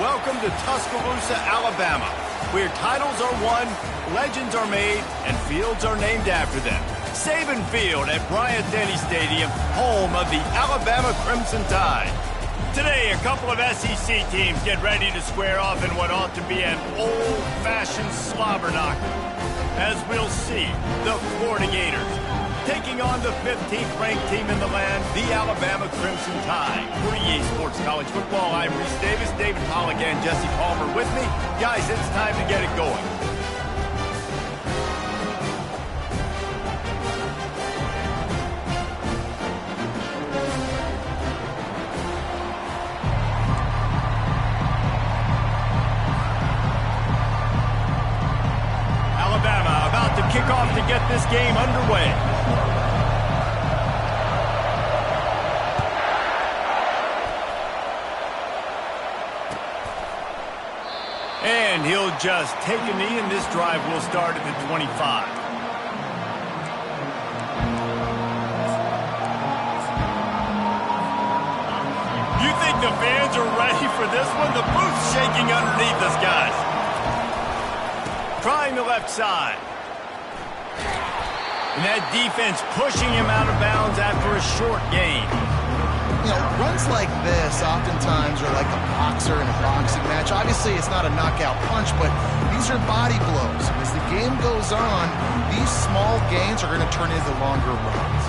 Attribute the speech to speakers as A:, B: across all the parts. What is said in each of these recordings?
A: Welcome to Tuscaloosa, Alabama, where titles are won, legends are made, and fields are named after them. Saban Field at Bryant-Denny Stadium, home of the Alabama Crimson Tide. Today, a couple of SEC teams get ready to square off in what ought to be an old-fashioned slobber knocker. As we'll see, the Florida Gators taking on the 15th ranked team in the land, the Alabama Crimson Tide. For EA Sports College Football, I'm Reese Davis, David Pollack, and Jesse Palmer with me. Guys, it's time to get it going. Alabama about to kick off to get this game underway. And he'll just take a knee, and this drive will start at the 25. You think the fans are ready for this one? The booth's shaking underneath us, guys. Trying the left side. And that defense pushing him out of bounds after a short gain.
B: You know, runs like this oftentimes are like a boxer in a boxing match. Obviously, it's not a knockout punch, but these are body blows. And as the game goes on, these small gains are going to turn into longer runs.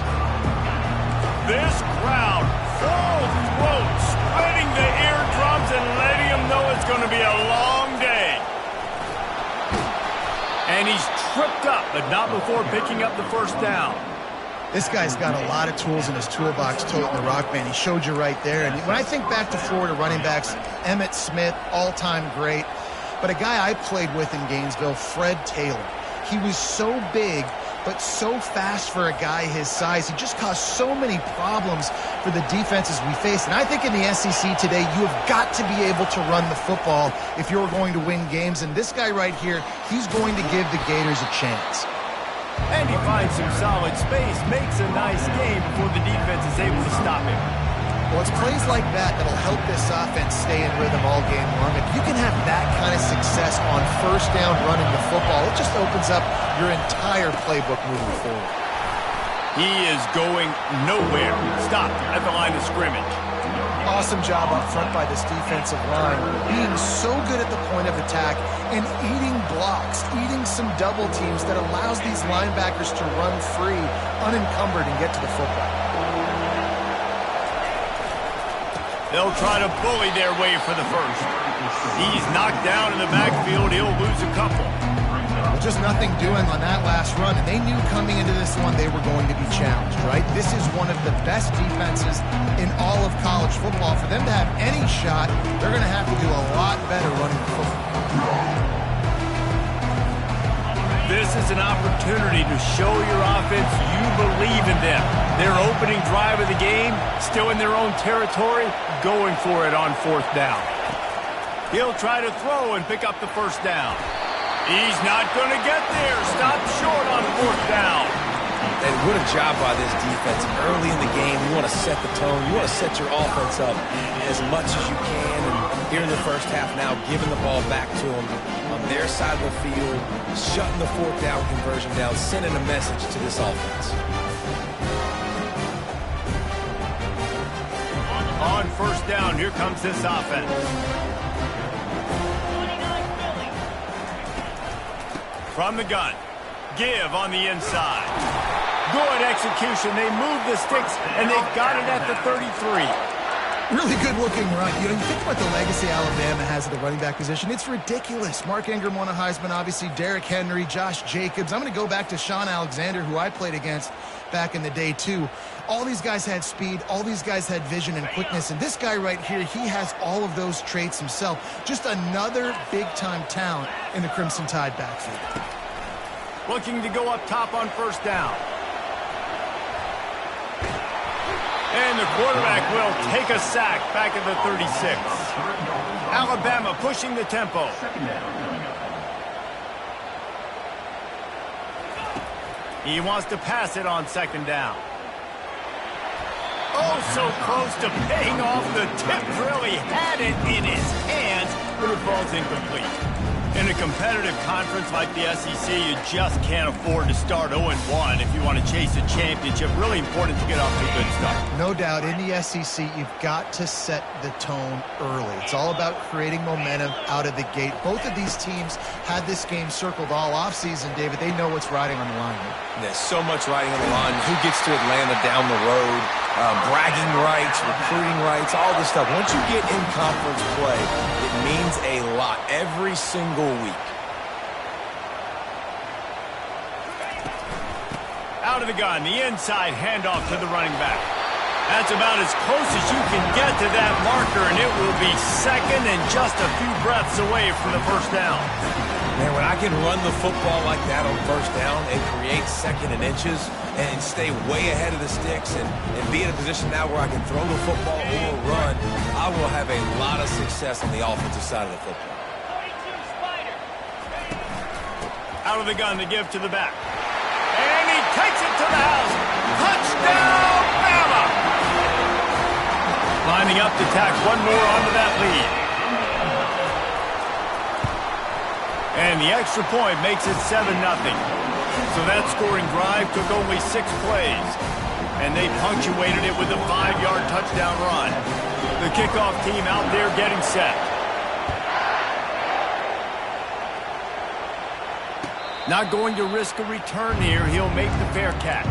A: This crowd, full throat, splitting the eardrums and letting them know it's going to be a long day. And he's tripped up, but not before picking up the first down.
B: This guy's got a lot of tools in his toolbox, toting the rock, man. He showed you right there. And when I think back to Florida running backs, Emmitt Smith, all-time great. But a guy I played with in Gainesville, Fred Taylor. He was so big, but so fast for a guy his size. He just caused so many problems for the defenses we faced. And I think in the SEC today, you have got to be able to run the football if you're going to win games. And this guy right here, he's going to give the Gators a chance.
A: And he finds some solid space, makes a nice game before the defense is able to stop him.
B: Well, it's plays like that that'll help this offense stay in rhythm all game long. If you can have that kind of success on first down running the football, it just opens up your entire playbook moving forward.
A: He is going nowhere. Stopped at the line of scrimmage.
B: Awesome job up front by this defensive line, being so good at the point of attack and eating blocks, eating some double teams that allows these linebackers to run free, unencumbered, and get to the football.
A: They'll try to bully their way for the first. He's knocked down in the backfield. He'll lose a couple.
B: Just nothing doing on that last run, and they knew coming into this one they were going to be challenged, right? This is one of the best defenses in all of college football. For them to have any shot, they're going to have to do a lot better running the football.
A: This is an opportunity to show your offense you believe in them. Their opening drive of the game, still in their own territory, going for it on fourth down. He'll try to throw and pick up the first down. He's not going to get there. Stopped short on fourth down.
C: And what a job by this defense. Early in the game, you want to set the tone. You want to set your offense up as much as you can. And here in the first half now, giving the ball back to them on their side of the field, shutting the fourth down conversion down, sending a message to this offense.
A: On first down, here comes this offense. From the gun, give on the inside. Good execution. They move the sticks, and they've got it at the 33.
B: Really good-looking run. You know, you think about the legacy Alabama has at the running back position. It's ridiculous. Mark Ingram won a Heisman, obviously. Derrick Henry, Josh Jacobs. I'm going to go back to Sean Alexander, who I played against back in the day, too. All these guys had speed. All these guys had vision and quickness. And this guy right here, he has all of those traits himself. Just another big-time talent in the Crimson Tide backfield.
A: Looking to go up top on first down. And the quarterback will take a sack back at the 36. Alabama pushing the tempo. He wants to pass it on second down. Oh, so close to paying off the tip drill. He had it in his hands, but it falls incomplete. In a competitive conference like the SEC, you just can't afford to start 0-1 if you want to chase a championship. Really important to get off to a good start.
B: No doubt, in the SEC, you've got to set the tone early. It's all about creating momentum out of the gate. Both of these teams had this game circled all offseason, David. They know what's riding on the line here.
C: There's so much riding on the line. Who gets to Atlanta down the road? Bragging rights, recruiting rights, all this stuff. Once you get in conference play, it means a lot every single week.
A: Out of the gun, the inside handoff to the running back. That's about as close as you can get to that marker, and it will be second and just a few breaths away from the first down.
C: Man, when I can run the football like that on first down and create second and inches and stay way ahead of the sticks and be in a position now where I can throw the football or run, I will have a lot of success on the offensive side of the football.
A: Out of the gun to give to the back. And he takes it to the house. Touchdown, Bama! Lining up to tack one more onto that lead. And the extra point makes it 7-0. So that scoring drive took only 6 plays. And they punctuated it with a 5-yard touchdown run. The kickoff team out there getting set. Not going to risk a return here. He'll make the fair catch.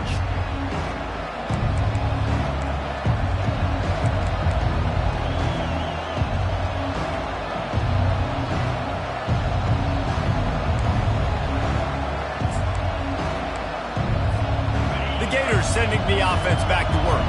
A: Sending the offense back to work.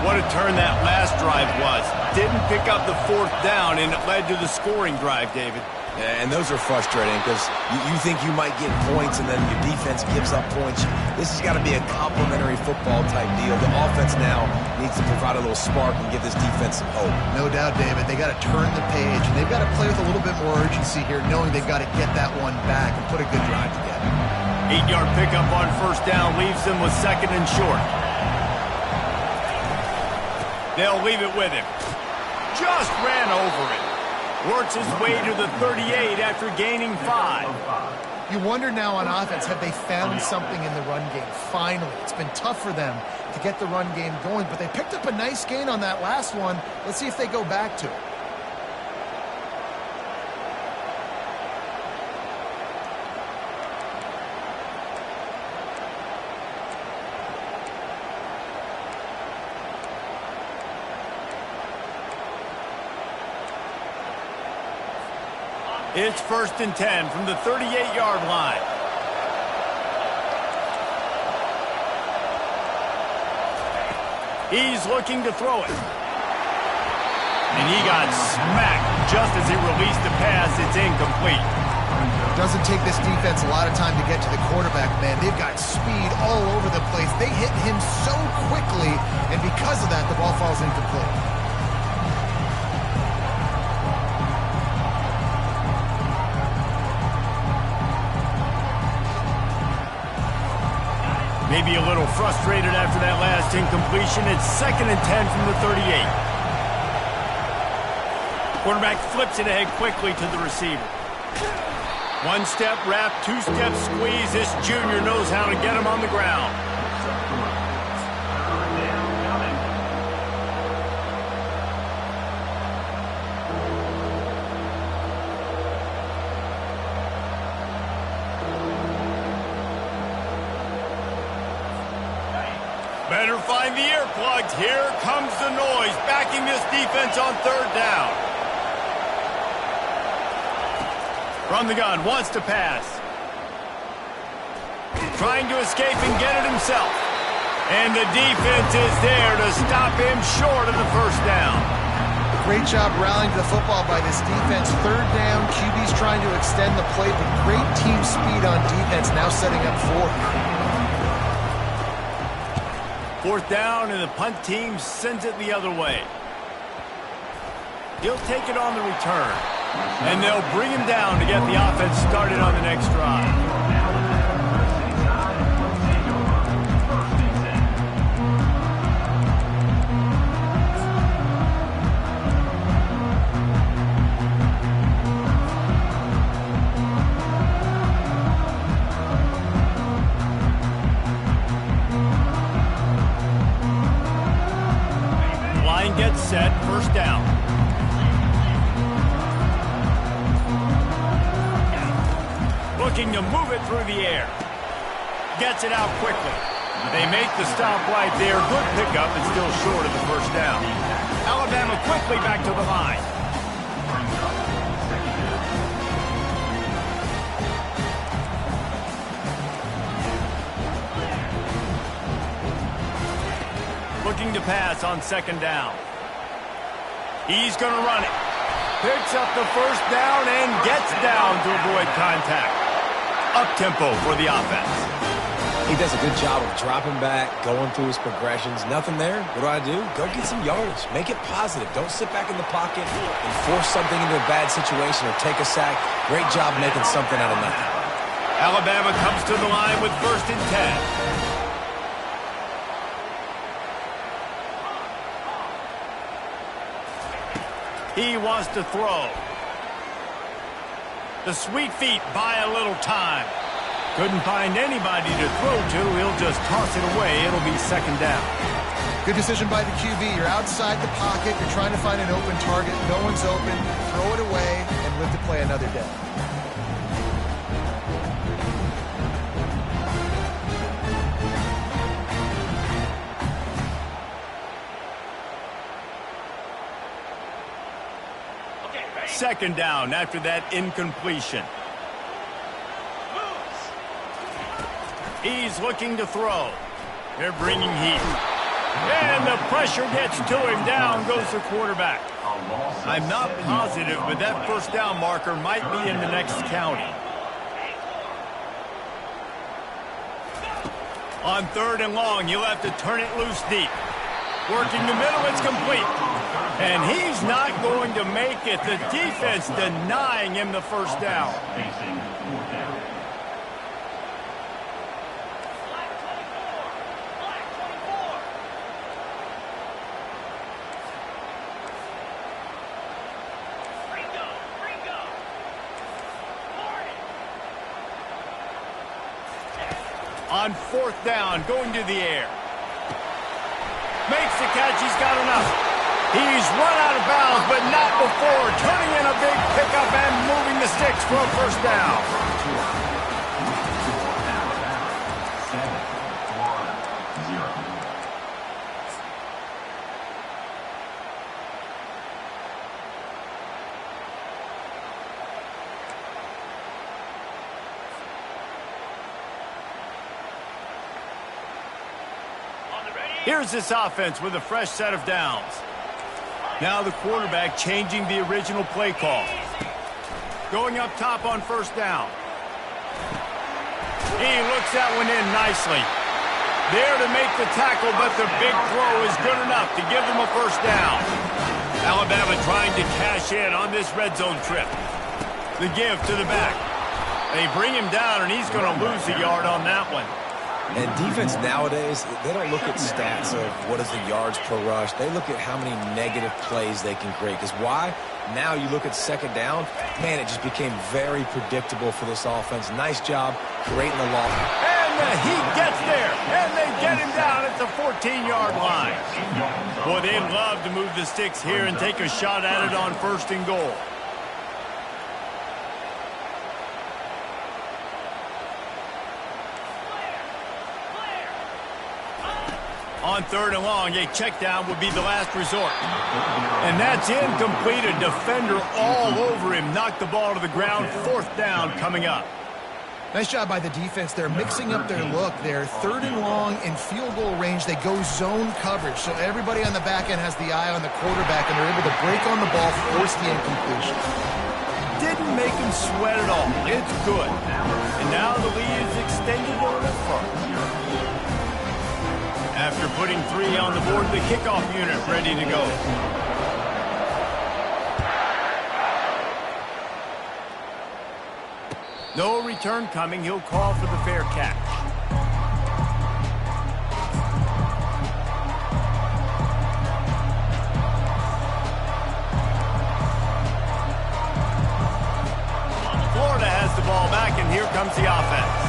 A: What a turn that last drive was. Didn't pick up the 4th down, and it led to the scoring drive, David.
C: Yeah, and those are frustrating because you think you might get points and then your defense gives up points. This has got to be a complementary football type deal. The offense now needs to provide a little spark and give this defense some hope.
B: No doubt, David. They got to turn the page, and they've got to play with a little bit more urgency here, knowing they've got to get that one back and put a good drive together.
A: 8-yard pickup on first down leaves them with second and short. They'll leave it with him. Just ran over it. Works his way to the 38 after gaining 5.
B: You wonder now on offense, have they found something in the run game? Finally. It's been tough for them to get the run game going, but they picked up a nice gain on that last one. Let's see if they go back to it.
A: It's 1st and 10 from the 38-yard line. He's looking to throw it. And he got smacked just as he released the pass. It's incomplete.
B: Doesn't take this defense a lot of time to get to the quarterback, man. They've got speed all over the place. They hit him so quickly, and because of that, the ball falls incomplete.
A: Maybe a little frustrated after that last incompletion. It's 2nd and 10 from the 38. Quarterback flips it ahead quickly to the receiver. 1-step wrap, 2-step squeeze. This junior knows how to get him on the ground. Better find the earplugs. Here comes the noise, backing this defense on 3rd down. From the gun, wants to pass. Trying to escape and get it himself. And the defense is there to stop him short of the 1st down.
B: Great job rallying to the football by this defense. 3rd down, QB's trying to extend the play, but great team speed on defense, now setting up 4th.
A: 4th down, and the punt team sends it the other way. He'll take it on the return, and they'll bring him down to get the offense started on the next drive. gets set, first down. Looking to move it through the air. Gets it out quickly. They make the stop right there. Good pickup and still short of the first down. Alabama quickly back to the line. Looking to pass on second down. He's going to run it. Picks up the first down and gets down to avoid contact. Up-tempo for the offense.
C: He does a good job of dropping back, going through his progressions. Nothing there. What do? Go get some yardage. Make it positive. Don't sit back in the pocket and force something into a bad situation or take a sack. Great job making something out of nothing.
A: Alabama comes to the line with 1st and 10. He wants to throw. The sweet feet buy a little time. Couldn't find anybody to throw to. He'll just toss it away. It'll be second down.
B: Good decision by the QB. You're outside the pocket. You're trying to find an open target. No one's open. Throw it away and live to play another day.
A: Second down after that incompletion. He's looking to throw. They're bringing heat. And the pressure gets to him. Down goes the quarterback. I'm not positive, but that first down marker might be in the next county. On 3rd and long, you'll have to turn it loose deep. Working the middle, it's complete. And he's not going to make it. The defense denying him the first down. On 4th down, going to the air. Makes the catch, he's got enough. He's run out of bounds, but not before turning in a big pickup and moving the sticks for a first down. Here's this offense with a fresh set of downs. Now the quarterback changing the original play call. Going up top on first down. He looks that one in nicely. There to make the tackle, but the big throw is good enough to give them a first down. Alabama trying to cash in on this red zone trip. The give to the back. They bring him down, and he's going to lose a yard on that one.
C: And defense nowadays, they don't look at stats of what is the yards per rush. They look at how many negative plays they can create. Because why? Now you look at second down, man, it just became very predictable for this offense. Nice job creating the loss.
A: And the heat gets there, and they get him down at the 14-yard line. Boy, they'd love to move the sticks here and take a shot at it on 1st and goal. On 3rd and long, a check down would be the last resort. And that's incomplete. A defender all over him. Knocked the ball to the ground. 4th down coming up.
B: Nice job by the defense. They're mixing up their look. They're 3rd and long in field goal range. They go zone coverage. So everybody on the back end has the eye on the quarterback, and they're able to break on the ball, force the incompletion.
A: Didn't make him sweat at all. It's good. And now the lead is extended a little further. After putting 3 on the board, the kickoff unit ready to go. No return coming. He'll call for the fair catch. Florida has the ball back, and here comes the offense.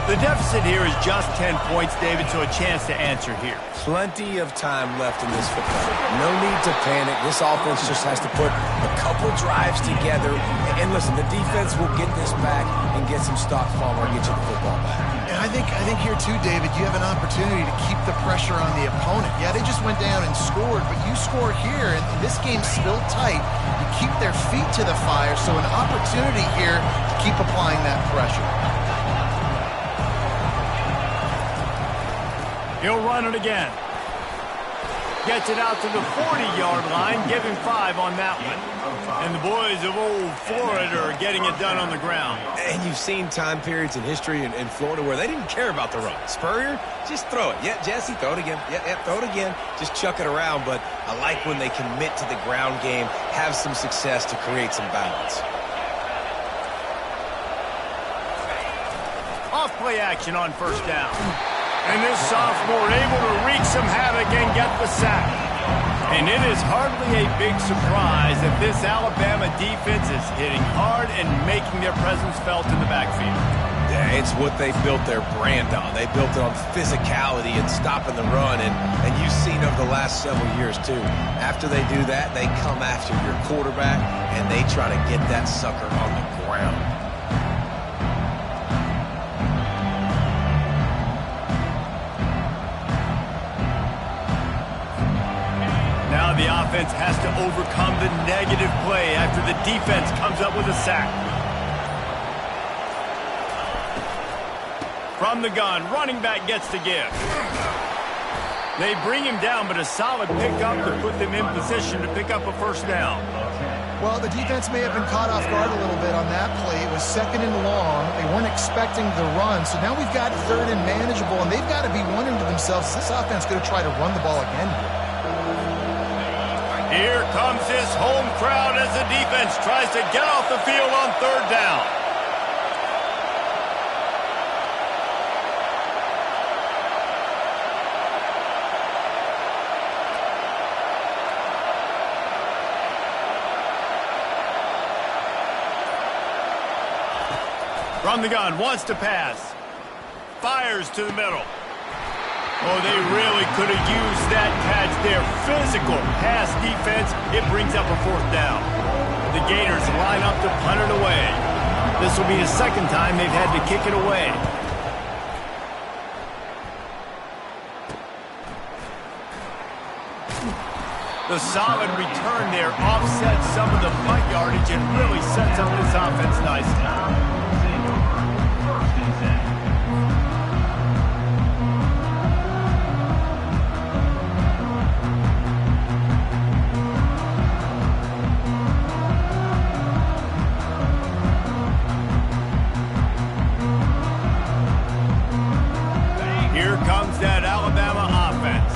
A: The deficit here is just 10 points, David, so a chance to answer here.
C: Plenty of time left in this football. No need to panic. This offense just has to put a couple drives together. And listen, the defense will get this back and get some stock forward and get you the football back.
B: And I think here too, David, you have an opportunity to keep the pressure on the opponent. Yeah, they just went down and scored, but you score here, and this game's still tight. You keep their feet to the fire, so an opportunity here to keep applying that pressure.
A: He'll run it again. Gets it out to the 40-yard line. Give him 5 on that one. And the boys of old Florida are getting it done on the ground.
C: And you've seen time periods in history in Florida where they didn't care about the run. Spurrier, just throw it. Yeah, Jesse, throw it again. Yeah, throw it again. Just chuck it around. But I like when they commit to the ground game, have some success to create some balance.
A: Off play action on first down. And this sophomore able to wreak some havoc and get the sack. And it is hardly a big surprise that this Alabama defense is hitting hard and making their presence felt in the backfield.
C: Yeah, it's what they built their brand on. They built it on physicality and stopping the run. And you've seen over the last several years, too. After they do that, they come after your quarterback, and they try to get that sucker on the ground.
A: Now the offense has to overcome the negative play after the defense comes up with a sack. From the gun, running back gets to give. They bring him down, but a solid pickup to put them in position to pick up a first down.
B: Well, the defense may have been caught off guard a little bit on that play. It was 2nd and long. They weren't expecting the run, so now we've got 3rd and manageable, and they've got to be wondering to themselves, is this offense going to try to run the ball again here?
A: Here comes this home crowd as the defense tries to get off the field on 3rd down. From the gun, wants to pass. Fires to the middle. Oh, they really could have used that catch there. Physical pass defense. It brings up a 4th down. The Gators line up to punt it away. This will be the 2nd time they've had to kick it away. The solid return there offsets some of the punt yardage and really sets up this offense nicely. That Alabama offense.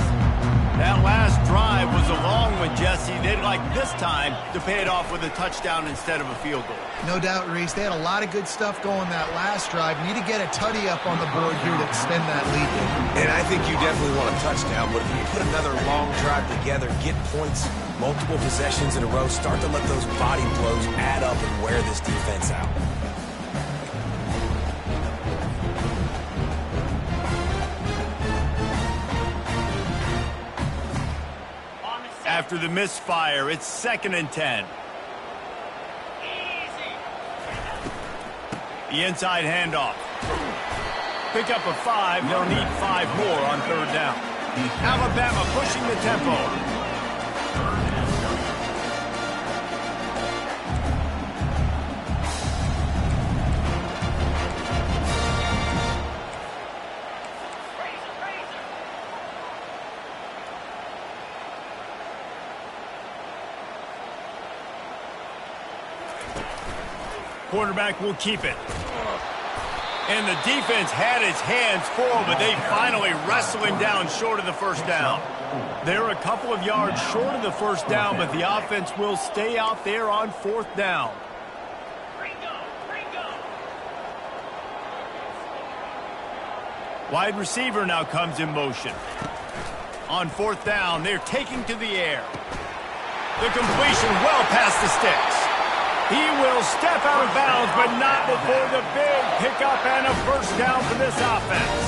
A: That last drive was a long one, Jesse. They'd like this time to pay it off with a touchdown instead of a field goal.
B: No doubt, Reese. They had a lot of good stuff going that last drive. Need to get a tutty up on the board here to extend that lead.
C: And I think you definitely want a touchdown, but if you put another long drive together, get points, multiple possessions in a row, start to let those body blows add up and wear this defense out.
A: After the misfire, it's 2nd and 10. The inside handoff. Pick up a 5. They'll need 5 more on 3rd down. Alabama pushing the tempo. Quarterback will keep it. And the defense had its hands full, but they finally wrestle him down short of the 1st down. They're a couple of yards short of the 1st down, but the offense will stay out there on 4th down. Wide receiver now comes in motion. On 4th down, they're taking to the air. The completion well past the sticks. He will step out of bounds, but not before the big pickup and a first down for this offense.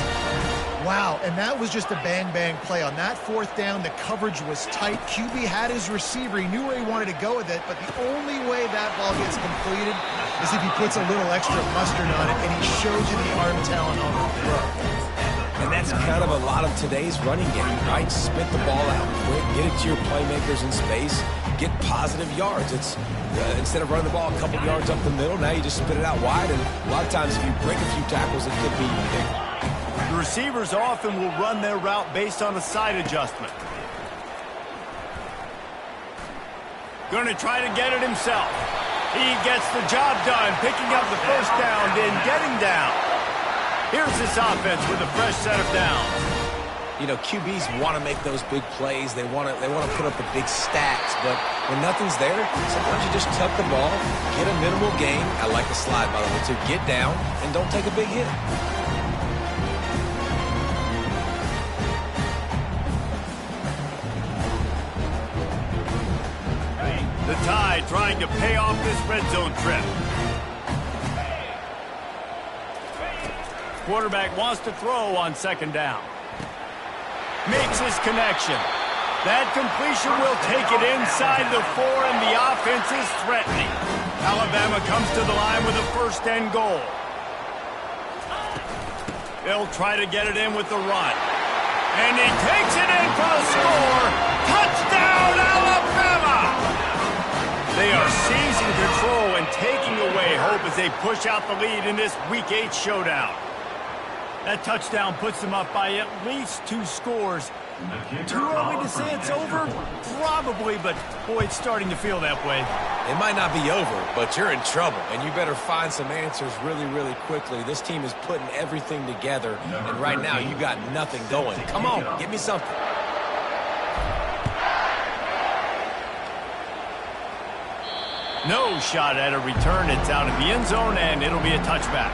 B: Wow, and that was just a bang-bang play. On that fourth down, the coverage was tight. QB had his receiver. He knew where he wanted to go with it, but the only way that ball gets completed is if he puts a little extra mustard on it, and he shows you the arm talent on the throw.
C: And that's kind of a lot of today's running game, right? Spit the ball out quick, get it to your playmakers in space, get positive yards. It's instead of running the ball a couple yards up the middle, now you just spit it out wide, and a lot of times if you break a few tackles, it could be big.
A: The receivers often will run their route based on a side adjustment. Going to try to get it himself. He gets the job done, picking up the first down, then getting down. Here's this offense with a fresh set of downs.
C: You know, QBs want to make those big plays. They want to put up the big stats. But when nothing's there, sometimes you just tuck the ball, get a minimal gain. I like the slide, by the way, to get down and don't take a big hit.
A: The Tide trying to pay off this red zone trip. Quarterback wants to throw on second down. Makes his connection. That completion will take it inside the 4, and the offense is threatening. Alabama comes to the line with a first and goal. They'll try to get it in with the run. And he takes it in for the score. Touchdown, Alabama! They are seizing control and taking away hope as they push out the lead in this Week 8 showdown. That touchdown puts them up by at least 2 scores. Too early to say it's over? Probably, but boy, it's starting to feel that way.
C: It might not be over, but you're in trouble, and you better find some answers really, really quickly. This team is putting everything together, and right now you got nothing going. Come on, give me something.
A: No shot at a return. It's out of the end zone, and it'll be a touchback.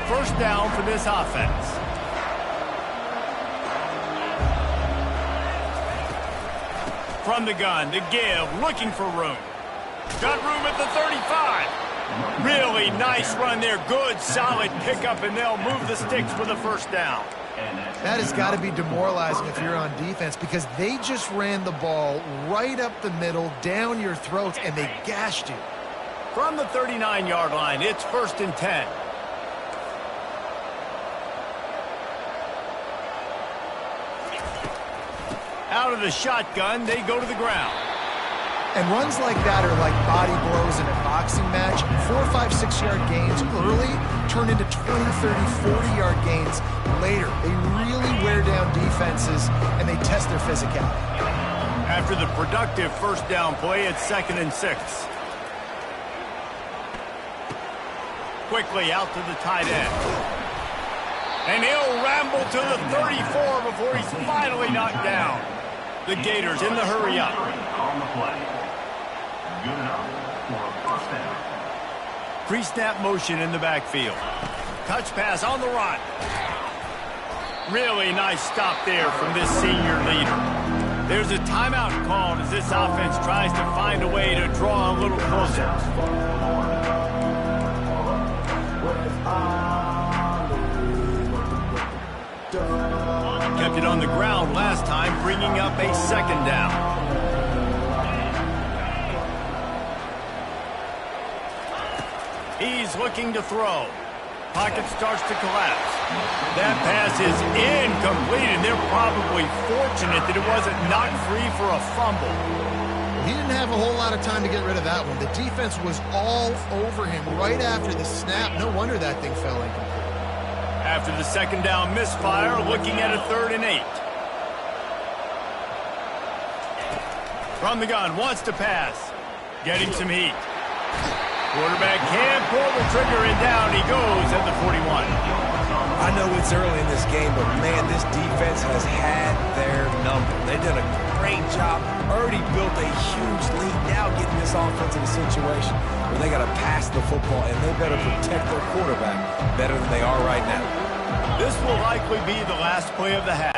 A: First down for this offense. From the gun, the give, looking for room. Got room at the 35. Really nice run there. Good, solid pickup, and they'll move the sticks for the first down.
B: That has got to be demoralizing if you're on defense, because they just ran the ball right up the middle, down your throats, and they gashed you.
A: From the 39-yard line, it's first and 10. Out of the shotgun, they go to the ground.
B: And runs like that are like body blows in a boxing match. 4, 5, 6-yard gains early turn into 20, 30, 40-yard gains later. They really wear down defenses, and they test their physicality.
A: After the productive first down play, it's 2nd and 6. Quickly out to the tight end. And he'll ramble to the 34 before he's finally knocked down. The Gators in the hurry up.
D: On the play. Good enough for a first down.
A: Pre-snap motion in the backfield. Touch pass on the run. Really nice stop there from this senior leader. There's a timeout called as this offense tries to find a way to draw a little closer. Kept it on the ground last time, bringing up a second down. He's looking to throw. Pocket starts to collapse. That pass is incomplete, and they're probably fortunate that it wasn't knocked free for a fumble.
B: He didn't have a whole lot of time to get rid of that one. The defense was all over him right after the snap. No wonder that thing fell incomplete.
A: After the second down misfire, looking at a 3rd and 8. From the gun, wants to pass. Getting some heat. Quarterback can't pull the trigger, and down he goes at the 41.
C: I know it's early in this game, but man, this defense has had their number. They've done a great job, already built a huge lead, now getting this offense in a situation where they got to pass the football, and they better protect their quarterback better than they are right now.
A: This will likely be the last play of the half.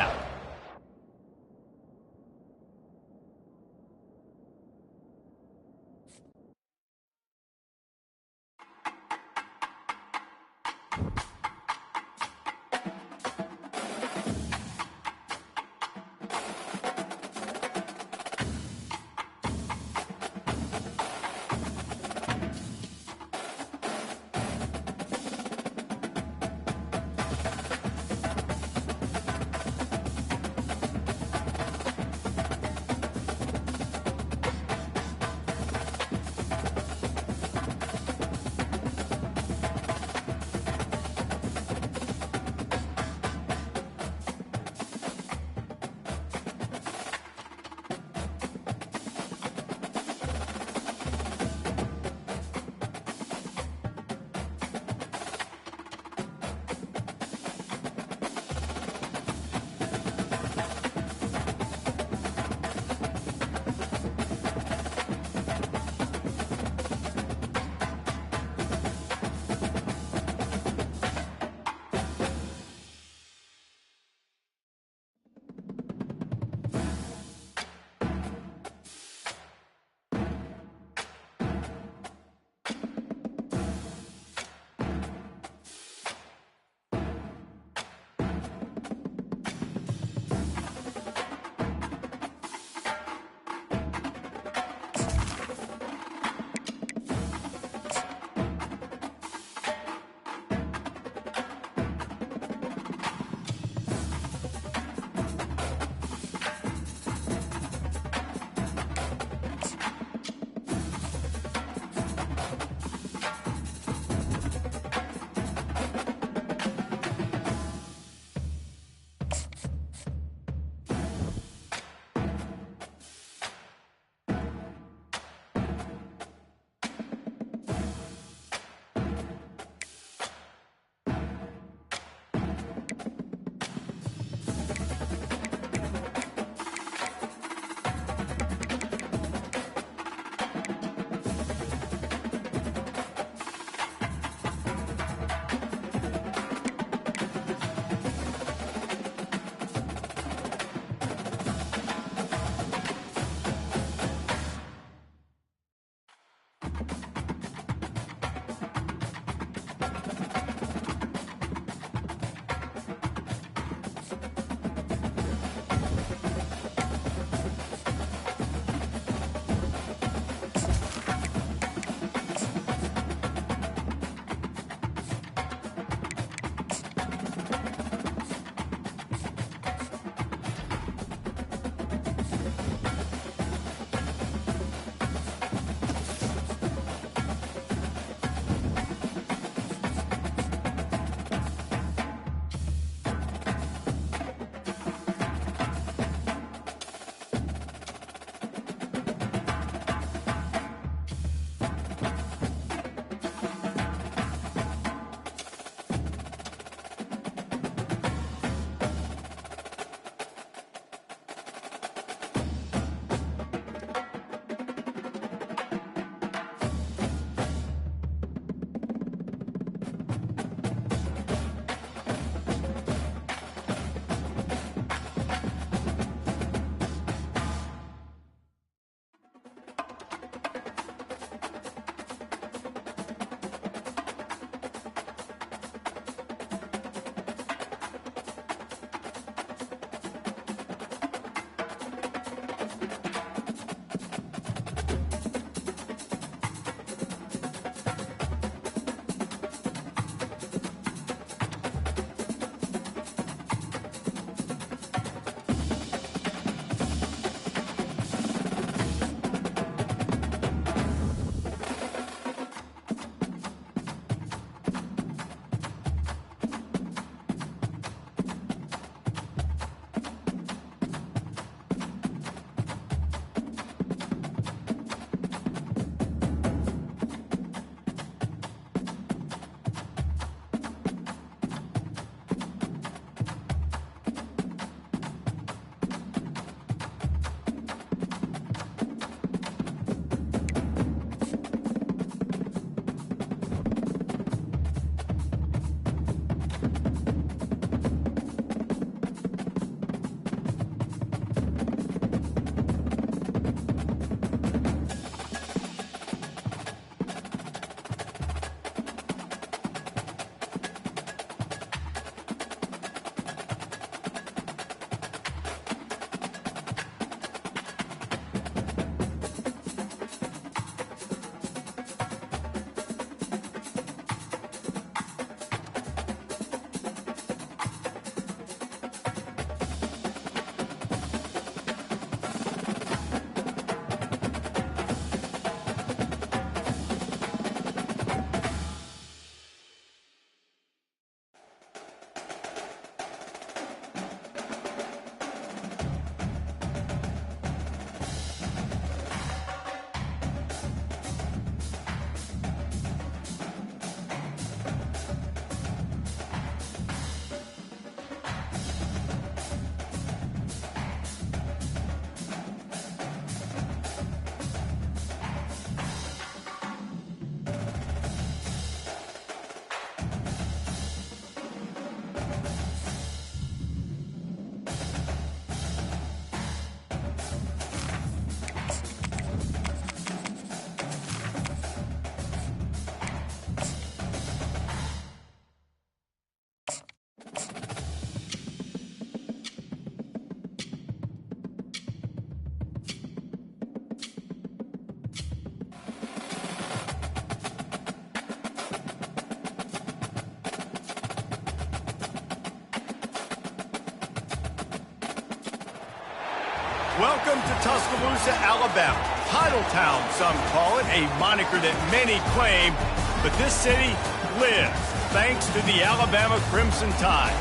A: Welcome to Tuscaloosa, Alabama. Title Town, some call it, a moniker that many claim, but this city lives thanks to the Alabama Crimson Tide.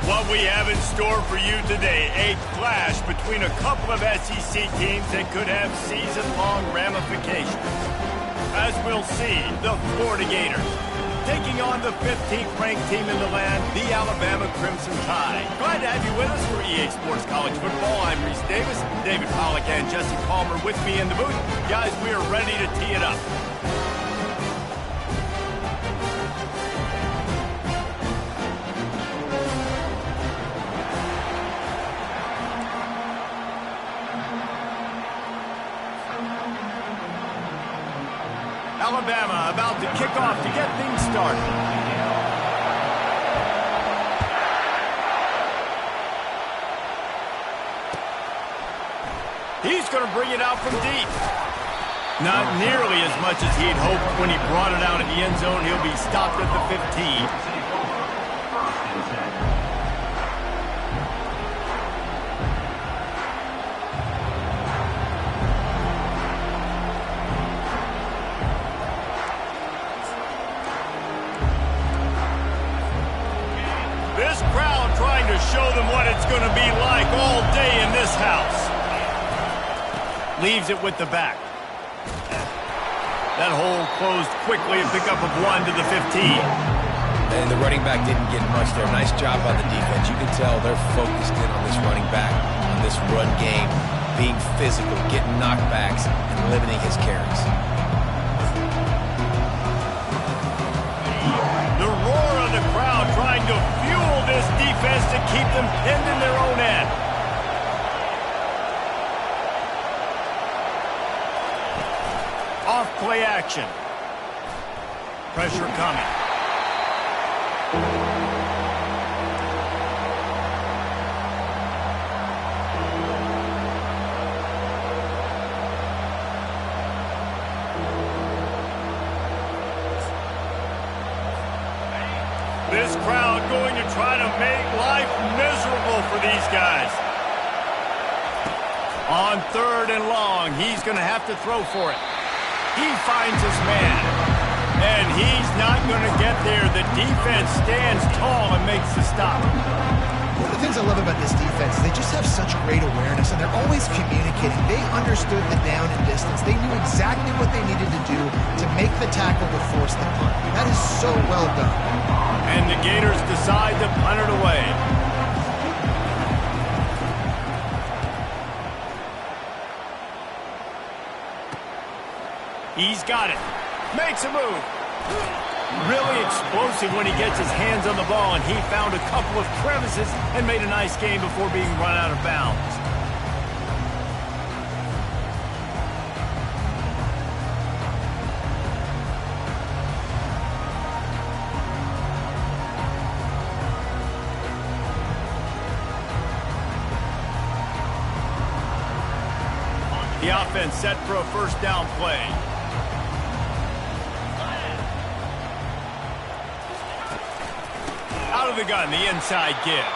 A: What we have in store for you today, a clash between a couple of SEC teams that could have season-long ramifications. As we'll see, the Florida Gators taking on the 15th ranked team in the land, the Alabama Crimson Tide. Glad to have you with us for EA Sports College Football. I'm Reese Davis, David Pollack and Jesse Palmer with me in the booth. Guys, we are ready to tee it up. Alabama about to kick off to get things started. He's going to bring it out from deep. Not nearly as much as he'd hoped when he brought it out in the end zone. He'll be stopped at the 15. This crowd trying to show them what it's going to be like all day in this house. Leaves it with the back. That hole closed quickly, a pickup of 1 to the 15.
C: And the running back didn't get much there. Nice job by the defense. You can tell they're focused in on this running back, on this run game, being physical, getting knockbacks, and limiting his carries.
A: The roar of the crowd trying to fuel this defense to keep them pinned in their own end. Off play action. Pressure coming. This crowd going to try to make life miserable for these guys. On 3rd and long, he's going to have to throw for it. He finds his man, and he's not going to get there. The defense stands tall and makes the stop.
B: One of the things I love about this defense is they just have such great awareness, and they're always communicating. They understood the down and distance. They knew exactly what they needed to do to make the tackle to force the punt. That is so well done.
A: And the Gators decide to punt it away. He's got it. Makes a move. Really explosive when he gets his hands on the ball, and he found a couple of crevices and made a nice game before being run out of bounds. The offense set for a first down play. Out of the gun, the inside give.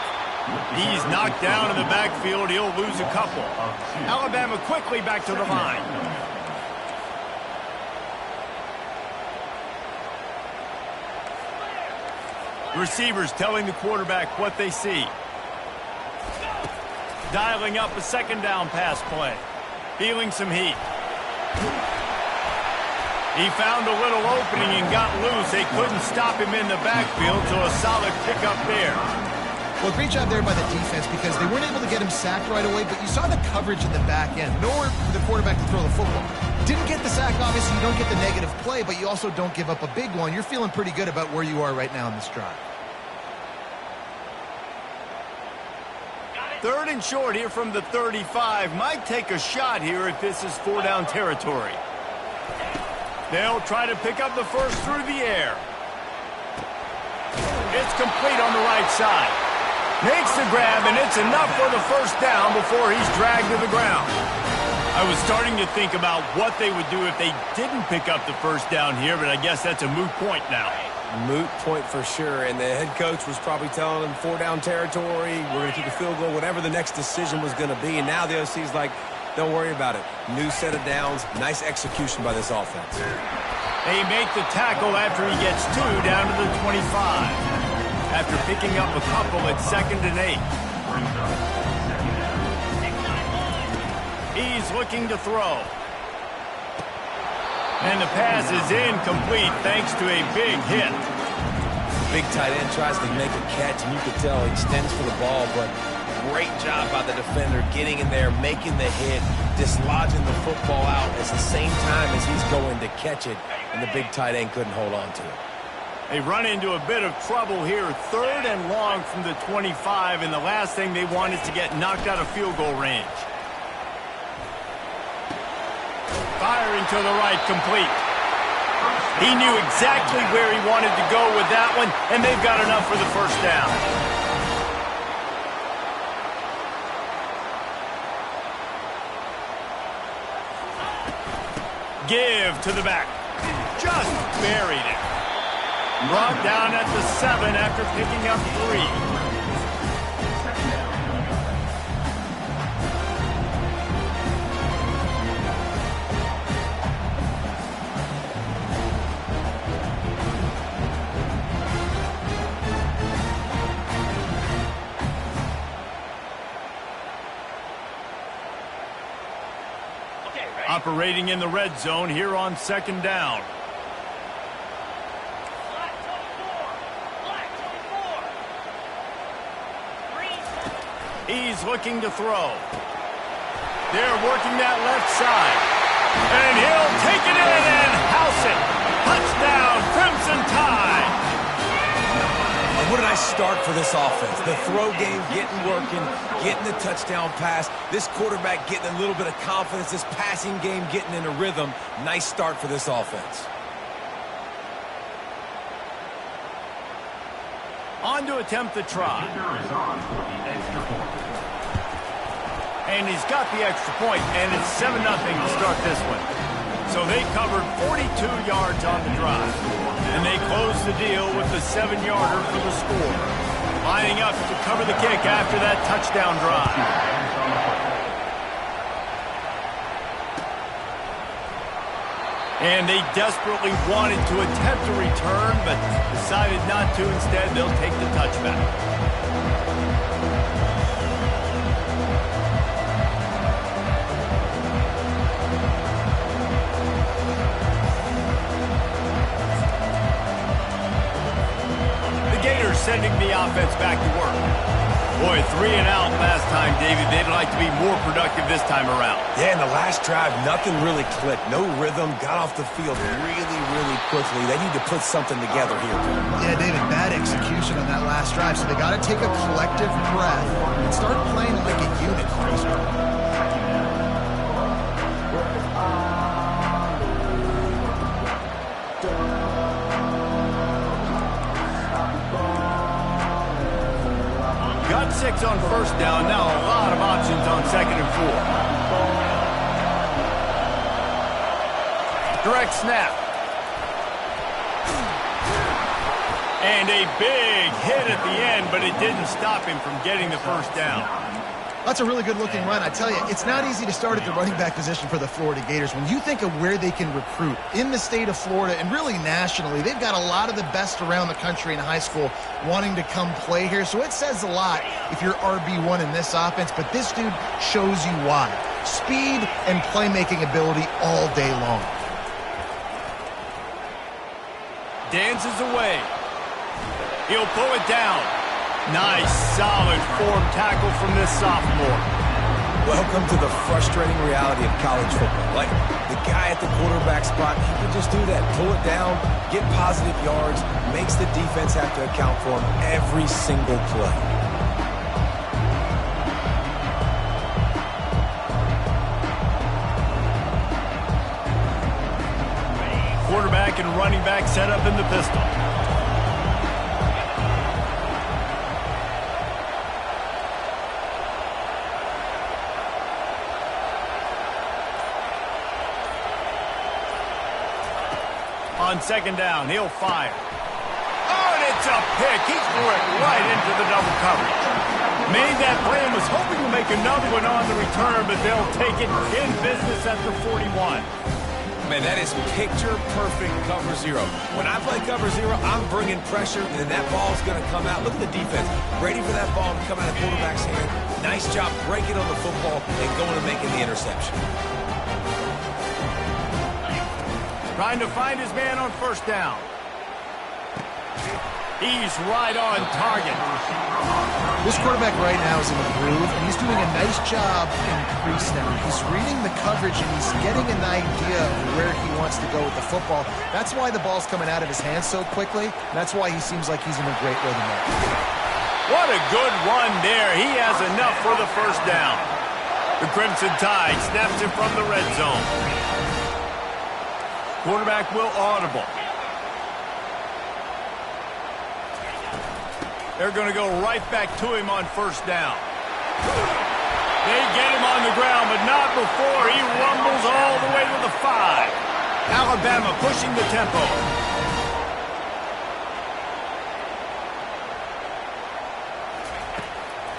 A: He's knocked down in the backfield. He'll lose a couple. Alabama quickly back to the line. Receivers telling the quarterback what they see. Dialing up a second down pass play. Feeling some heat. He found a little opening and got loose. They couldn't stop him in the backfield, so a solid pickup there.
B: Well, great job there by the defense because they weren't able to get him sacked right away, but you saw the coverage in the back end. Nowhere for the quarterback to throw the football. Didn't get the sack, obviously. You don't get the negative play, but you also don't give up a big one. You're feeling pretty good about where you are right now in this drive.
A: 3rd and short here from the 35. Might take a shot here if this is 4-down territory. They'll try to pick up the first through the air. It's complete on the right side. Makes the grab, and it's enough for the first down before he's dragged to the ground. I was starting to think about what they would do if they didn't pick up the first down here, but I guess that's a moot point now.
C: Moot point for sure, and the head coach was probably telling him 4-down territory, we're going to kick a field goal, whatever the next decision was going to be, and now the OC's like, don't worry about it. New set of downs, nice execution by this offense.
A: They make the tackle after he gets 2 down to the 25. After picking up a couple at 2nd and 8. He's looking to throw. And the pass is incomplete thanks to a big hit.
C: Big tight end tries to make a catch, and you could tell he extends for the ball, but great job by the defender getting in there, making the hit, dislodging the football out at the same time as he's going to catch it, and the big tight end couldn't hold on to it.
A: They run into a bit of trouble here, 3rd and long from the 25, and the last thing they want is to get knocked out of field goal range. Firing to the right, complete. He knew exactly where he wanted to go with that one, and they've got enough for the first down. Give to the back. Just buried it. Brought down at the 7 after picking up 3. Operating in the red zone here on 2nd down. He's looking to throw. They're working that left side. And he'll take it in and house it. Touchdown, Crimson Tide.
C: And what did I start for this offense? The throw game getting working, getting the touchdown pass. This quarterback getting a little bit of confidence. This passing game getting in a rhythm. Nice start for this offense.
A: On to attempt the try. And he's got the extra point, and it's 7-0 to start this one. So they covered 42 yards on the drive. And they close the deal with the 7-yarder for the score. Lining up to cover the kick after that touchdown drive. And they desperately wanted to attempt a return, but decided not to. Instead, they'll take the touchback. The Gators sending the offense back to work. Boy, 3 and out last time, David. They'd like to be more productive this time around.
C: Yeah, in the last drive, nothing really clicked. No rhythm, got off the field really quickly. They need to put something together here.
B: Yeah, David, bad execution on that last drive, so they got to take a collective breath and start playing like a unit for this one.
A: Got 6 on 1st down. Now a lot of options on 2nd and 4. Direct snap. And a big hit at the end, but it didn't stop him from getting the first down.
B: That's a really good-looking run. I tell you, it's not easy to start at the running back position for the Florida Gators. When you think of where they can recruit in the state of Florida and really nationally, they've got a lot of the best around the country in high school wanting to come play here. So it says a lot if you're RB1 in this offense, but this dude shows you why. Speed and playmaking ability all day long.
A: Dances away. He'll pull it down. Nice, solid form tackle from this sophomore.
C: Welcome to the frustrating reality of college football. Like, the guy at the quarterback spot, he can just do that. Pull it down, get positive yards, makes the defense have to account for him every single play.
A: Quarterback and running back set up in the pistol. On 2nd down, he'll fire. It's a pick. He threw it right into the double coverage. Made that play and was hoping to make another one on the return, but they'll take it in business at the 41.
C: Man, that is picture-perfect cover zero. When I play cover zero, I'm bringing pressure, and that ball's going to come out. Look at the defense. Ready for that ball to come out of the quarterback's hand. Nice job breaking on the football and going and making the interception.
A: Trying to find his man on first down. He's right on target.
B: This quarterback right now is in a groove, and he's doing a nice job in pre-snap. He's reading the coverage, and he's getting an idea of where he wants to go with the football. That's why the ball's coming out of his hands so quickly. That's why he seems like he's in a great rhythm there.
A: What a good run there. He has enough for the first down. The Crimson Tide snaps it from the red zone. Quarterback will audible. They're going to go right back to him on first down. They get him on the ground, but not before he rumbles all the way to the 5. Alabama pushing the tempo.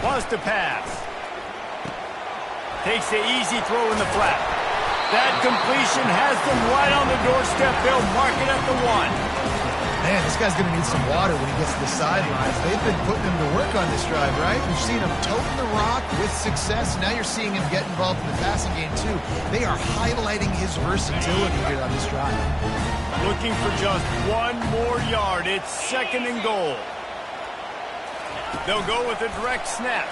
A: Wants to pass. Takes the easy throw in the flat. That completion has them right on the doorstep. They'll mark it at the 1.
B: Man, this guy's going to need some water when he gets to the sidelines. They've been putting him to work on this drive, right? We've seen him toting the rock with success. Now you're seeing him get involved in the passing game, too. They are highlighting his versatility here on this drive.
A: Looking for just one more yard. It's 2nd and goal. They'll go with a direct snap.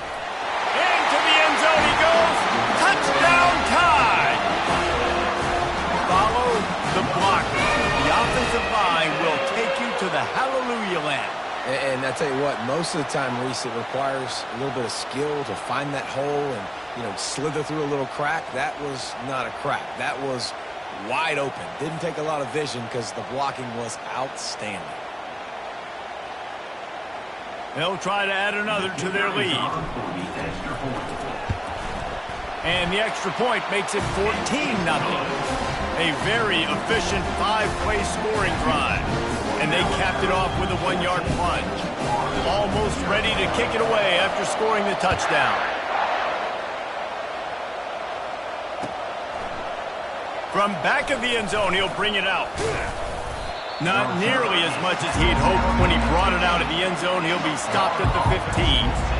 A: Into the end zone he goes. Touchdown Tide. Follow the blocker. The offensive line will take you to the hallelujah land.
C: And I tell you what, most of the time, Reese, it requires a little bit of skill to find that hole and, slither through a little crack. That was not a crack. That was wide open. Didn't take a lot of vision because the blocking was outstanding.
A: They'll try to add another to their lead. And the extra point makes it 14-0. A very efficient 5-play scoring drive. And they capped it off with a 1-yard plunge. Almost ready to kick it away after scoring the touchdown. From back of the end zone, he'll bring it out. Not nearly as much as he'd hoped when he brought it out of the end zone. He'll be stopped at the 15.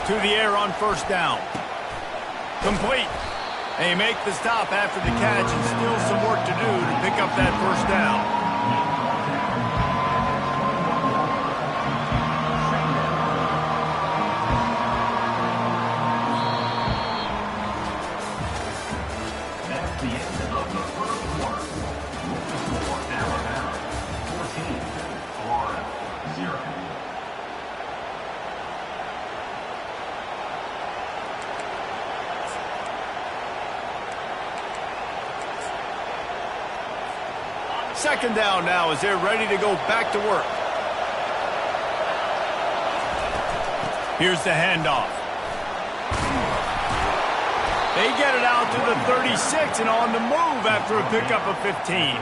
A: To the air on first down. Complete. They make the stop after the catch and still some work to do to pick up that first down.
D: That's the end of the first quarter. For Alabama, 14, Florida, 0.
A: Second down now as they're ready to go back to work. Here's the handoff. They get it out to the 36 and on the move after a pickup of 15.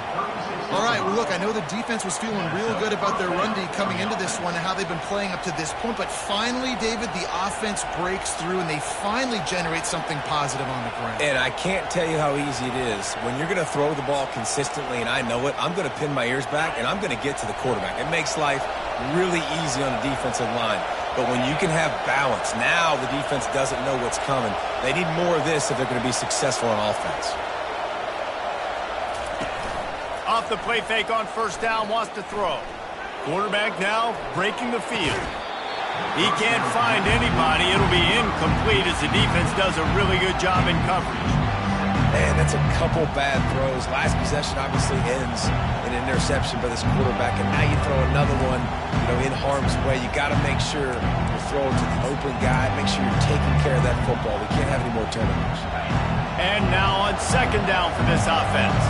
B: All right, well, look, I know the defense was feeling real good about their run D coming into this one and how they've been playing up to this point, but finally, David, the offense breaks through and they finally generate something positive on the ground.
C: And I can't tell you how easy it is. When you're going to throw the ball consistently, and I know it, I'm going to pin my ears back and I'm going to get to the quarterback. It makes life really easy on the defensive line. But when you can have balance, now the defense doesn't know what's coming. They need more of this if they're going to be successful on offense.
A: Off the play fake on first down, wants to throw. Quarterback now breaking the field. He can't find anybody. It'll be incomplete as the defense does a really good job in coverage.
C: Man, that's a couple bad throws. Last possession obviously ends in an interception by this quarterback, and now you throw another one. in harm's way. You got to make sure you're throwing to the open guy. Make sure you're taking care of that football. We can't have any more turnovers.
A: And now on second down for this offense.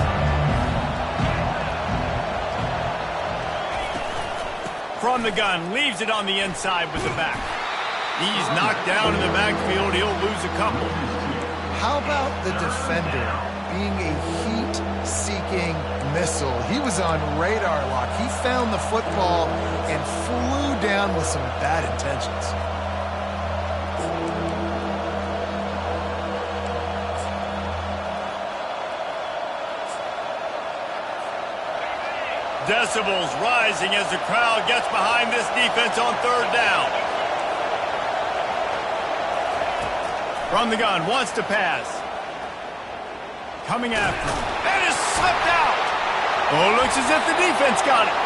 A: From the gun, leaves it on the inside with the back. He's knocked down in the backfield. He'll lose a couple.
B: How about the defender being a heat-seeking missile? He was on radar lock. He found the football and flew down with some bad intentions.
A: Decibels rising as the crowd gets behind this defense on third down. From the gun, wants to pass. Coming after him. And is slipped out. Oh, looks as if the defense got it.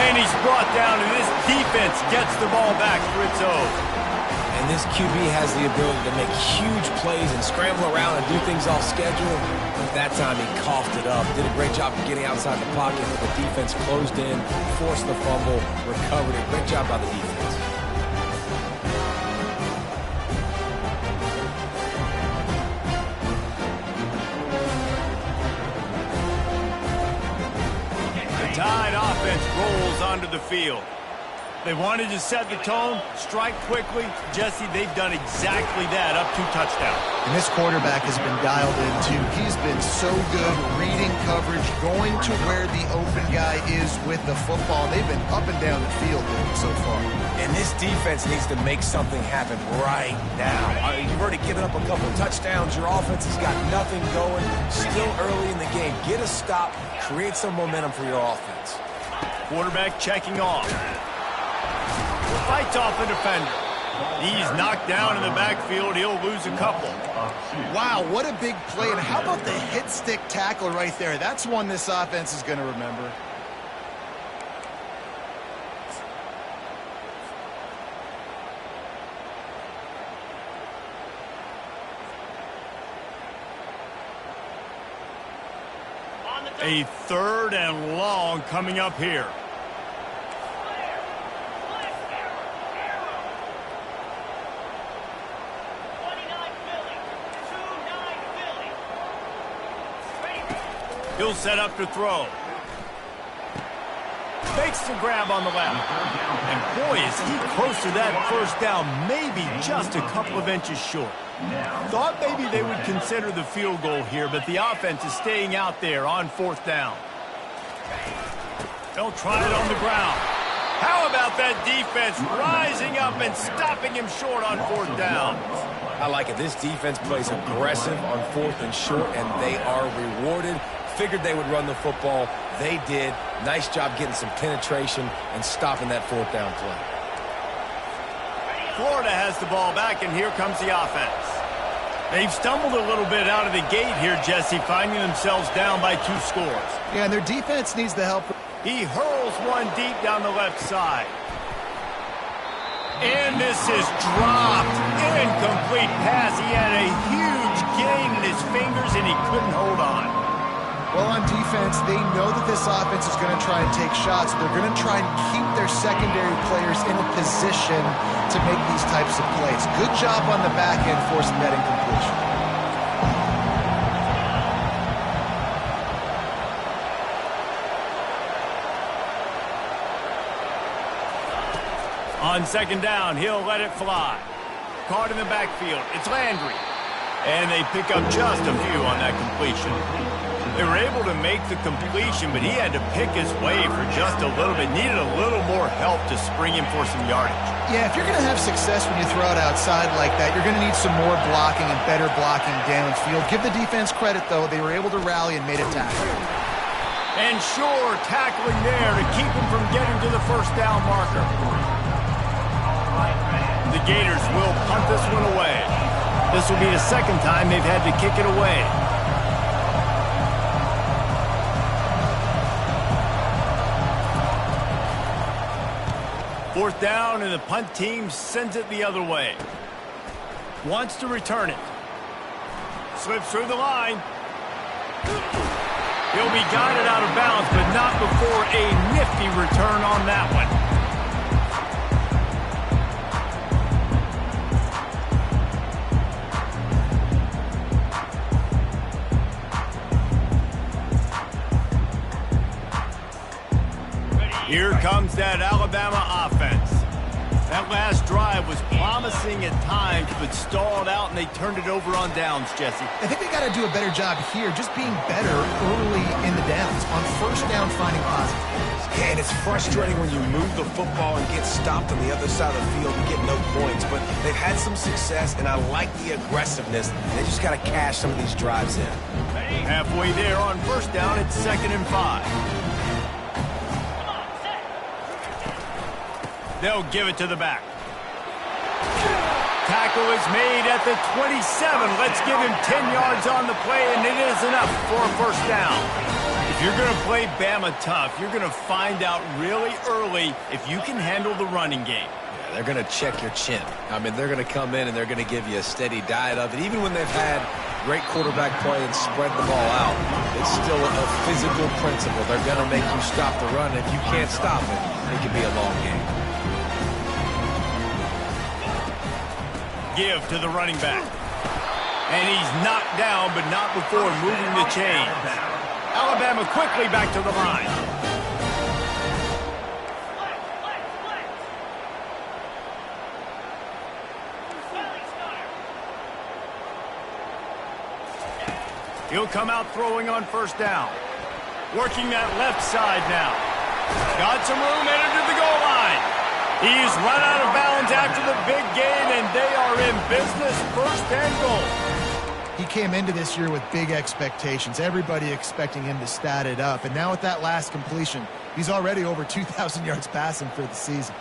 A: And he's brought down, and this defense gets the ball back for its own.
C: And this QB has the ability to make huge plays and scramble around and do things off schedule. But that time he coughed it up. Did a great job of getting outside the pocket. The defense closed in, forced the fumble, recovered it. Great job by the defense.
A: Tide offense rolls onto the field. They wanted to set the tone, strike quickly. Jesse, they've done exactly that, up 2 touchdowns.
B: And this quarterback has been dialed in, too. He's been so good reading coverage, going to where the open guy is with the football. They've been up and down the field with him so far.
C: And this defense needs to make something happen right now. You've already given up a couple touchdowns. Your offense has got nothing going. Still early in the game. Get a stop. Create some momentum for your offense.
A: Quarterback checking off. Fights off the defender. He's knocked down in the backfield. He'll lose a couple.
B: Wow, what a big play. And how about the hit stick tackle right there? That's one this offense is going to remember.
A: A third and long coming up here. He'll set up to throw. Fakes the grab on the left. And boy, is he close to that first down, maybe just a couple of inches short. Thought maybe they would consider the field goal here, but the offense is staying out there on fourth down. They'll try it on the ground. How about that defense rising up and stopping him short on fourth down?
C: I like it. This defense plays aggressive on fourth and short, and they are rewarded. Figured they would run the football. They did. Nice job getting some penetration and stopping that fourth down play.
A: Florida has the ball back, and here comes the offense. They've stumbled a little bit out of the gate here, Jesse, finding themselves down by 2 scores.
B: Yeah, and their defense needs the help.
A: He hurls one deep down the left side. And this is dropped. Incomplete pass. He had a huge gain in his fingers, and he couldn't hold on.
B: Well, on defense, they know that this offense is going to try and take shots. They're going to try and keep their secondary players in a position to make these types of plays. Good job on the back end forcing that incompletion.
A: On second down, he'll let it fly. Caught in the backfield. It's Landry. And they pick up just a few on that completion. They were able to make the completion, but he had to pick his way for just a little bit. Needed a little more help to spring him for some yardage.
B: Yeah, if you're going to have success when you throw it outside like that, you're going to need some more blocking and better blocking downfield. Give the defense credit, though. They were able to rally and made a tackle.
A: And sure, tackling there to keep him from getting to the first down marker. The Gators will punt this one away. This will be the second time they've had to kick it away. Fourth down, and the punt team sends it the other way. Wants to return it. Slips through the line. He'll be guided out of bounds, but not before a nifty return on that one. comes that Alabama offense. That last drive was promising at times, but stalled out, and they turned it over on downs, Jesse.
B: I think they got to do a better job here, just being better early in the downs, on first down finding positive.
C: Yeah, and it's frustrating when you move the football and get stopped on the other side of the field and get no points. But they've had some success, and I like the aggressiveness. They just got to cash some of these drives in.
A: Halfway there on first down, it's 2nd and 5. They'll give it to the back. Tackle is made at the 27. Let's give him 10 yards on the play, and it is enough for a first down. If you're going to play Bama tough, you're going to find out really early if you can handle the running game.
C: Yeah, they're going to check your chin. I mean, they're going to come in and they're going to give you a steady diet of it. Even when they've had great quarterback play and spread the ball out, it's still a physical principle. They're going to make you stop the run. If you can't stop it, it can be a long game.
A: Give to the running back. And he's knocked down, but not before moving the chains. Alabama quickly back to the line. He'll come out throwing on first down. Working that left side now. Got some room, headed to the goal line. He's run out of bounds after the big gain, and they are in business, 1st and goal.
B: He came into this year with big expectations. Everybody expecting him to stat it up. And now with that last completion, he's already over 2,000 yards passing for the season.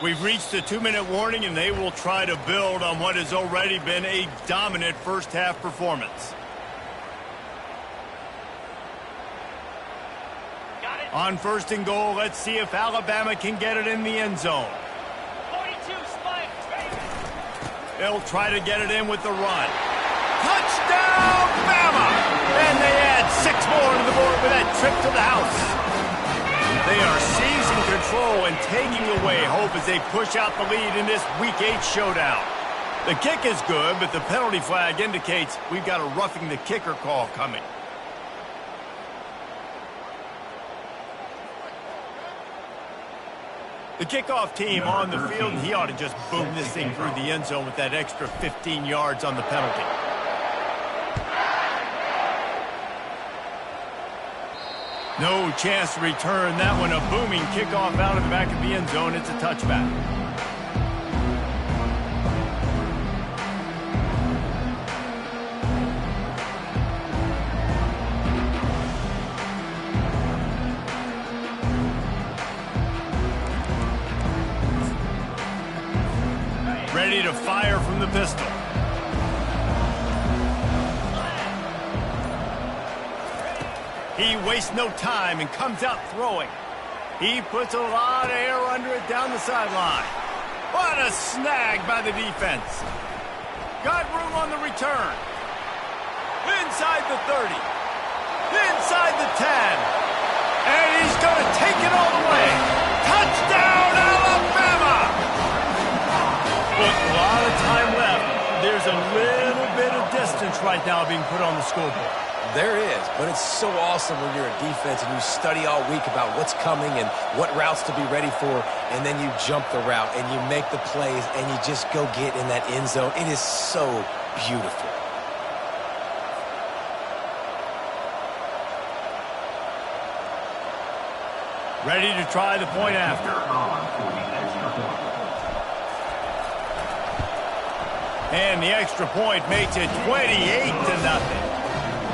A: We've reached the 2-minute warning, and they will try to build on what has already been a dominant first-half performance. On 1st and goal, let's see if Alabama can get it in the end zone.
E: 42 spike.
A: They'll try to get it in with the run. Touchdown, Bama! And they add 6 more to the board with that trip to the house. They are seizing control and taking away hope as they push out the lead in this Week 8 showdown. The kick is good, but the penalty flag indicates we've got a roughing the kicker call coming. The kickoff team on the field, and he ought to just boom this thing through the end zone with that extra 15 yards on the penalty. No chance to return that one. A booming kickoff out of the back of the end zone. It's a touchback. Ready to fire from the pistol. He wastes no time and comes out throwing. He puts a lot of air under it down the sideline. What a snag by the defense. Got room on the return. Inside the 30. Inside the 10. And he's going to take it all the way. Touchdown, Alabama! With a lot of time left, there's a little bit of distance right now being put on the scoreboard.
C: There is, but it's so awesome when you're a defense and you study all week about what's coming and what routes to be ready for, and then you jump the route and you make the plays and you just go get in that end zone. It is so beautiful.
A: Ready to try the point after. And the extra point makes it 28-0.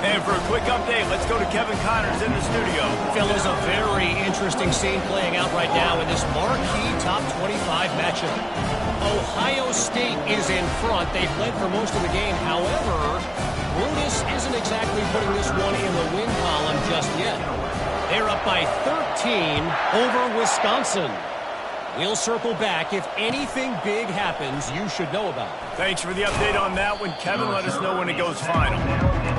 A: And for a quick update, let's go to Kevin Connors in the studio.
E: Phil, is a very interesting scene playing out right now in this marquee top 25 matchup. Ohio State is in front. They've led for most of the game. However, Brutus isn't exactly putting this one in the win column just yet. They're up by 13 over Wisconsin. We'll circle back. If anything big happens, you should know about it.
A: Thanks for the update on that one, Kevin. Let us know when it goes final.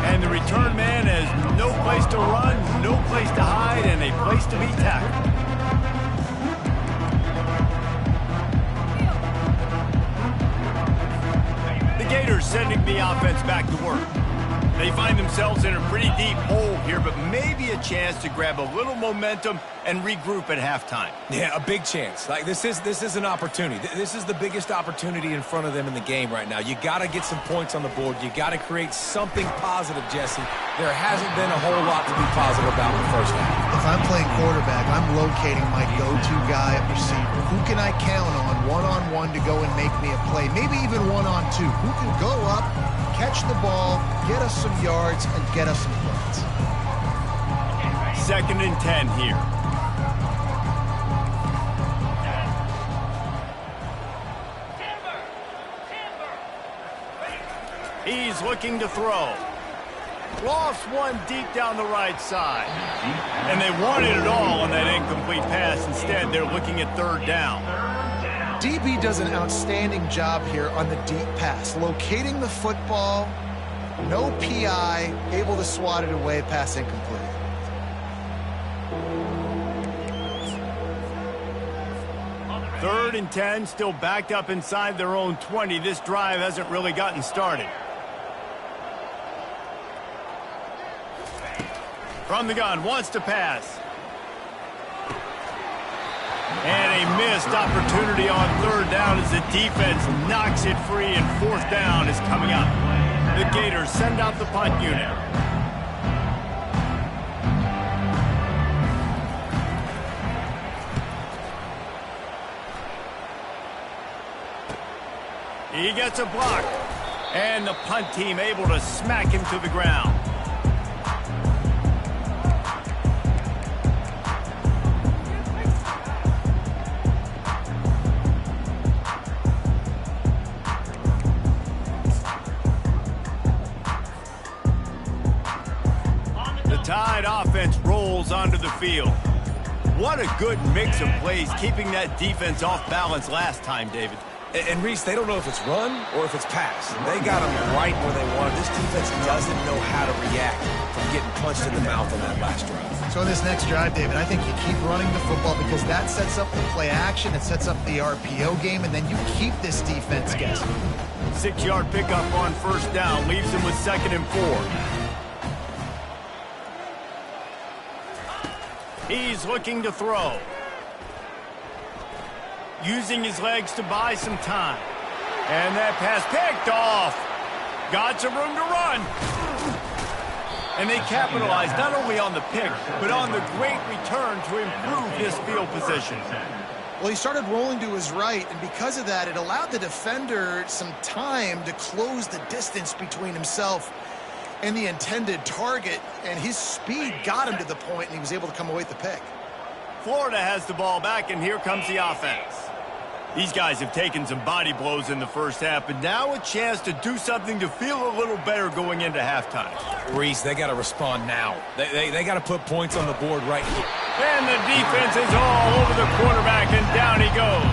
A: And the return man has no place to run, no place to hide, and a place to be tackled. The Gators sending the offense back to work. They find themselves in a pretty deep hole here, but maybe a chance to grab a little momentum and regroup at halftime.
C: Yeah, a big chance. Like this is an opportunity. This is the biggest opportunity in front of them in the game right now. You got to get some points on the board. You got to create something positive, Jesse. There hasn't been a whole lot to be positive about in the first half.
B: If I'm playing quarterback, I'm locating my go-to guy at receiver. Who can I count on one-on-one to go and make me a play? Maybe even one-on-two. Who can go up, catch the ball, get us some yards, and get us some points?
A: 2nd and 10 here. He's looking to throw. Lost one deep down the right side. And they wanted it all on that incomplete pass. Instead, they're looking at 3rd down.
B: DB does an outstanding job here on the deep pass. Locating the football, no PI, able to swat it away, pass incomplete.
A: Third and 10, still backed up inside their own 20. This drive hasn't really gotten started. From the gun, wants to pass. And a missed opportunity on 3rd down as the defense knocks it free, and 4th down is coming up. The Gators send out the punt unit. He gets a block, and the punt team able to smack him to the ground. The Tide offense rolls onto the field. What a good mix of plays, keeping that defense off balance last time, David.
C: And Reese, they don't know if it's run or if it's pass. They got them right where they want. This defense doesn't know how to react from getting punched in the mouth on that last drive.
B: So in this next drive, David, I think you keep running the football because that sets up the play action, it sets up the RPO game, and then you keep this defense guessing.
A: 6-yard pickup on 1st down leaves them with 2nd and 4. He's looking to throw. Using his legs to buy some time. And that pass picked off. Got some room to run. And they capitalized not only on the pick, but on the great return to improve his field position.
B: Well, he started rolling to his right, and because of that, it allowed the defender some time to close the distance between himself and the intended target, and his speed got him to the point, and he was able to come away with the pick.
A: Florida has the ball back, and here comes the offense. These guys have taken some body blows in the first half, but now a chance to do something to feel a little better going into halftime.
C: Reese, they got to respond now. They got to put points on the board right here.
A: And the defense is all over the quarterback, and down he goes.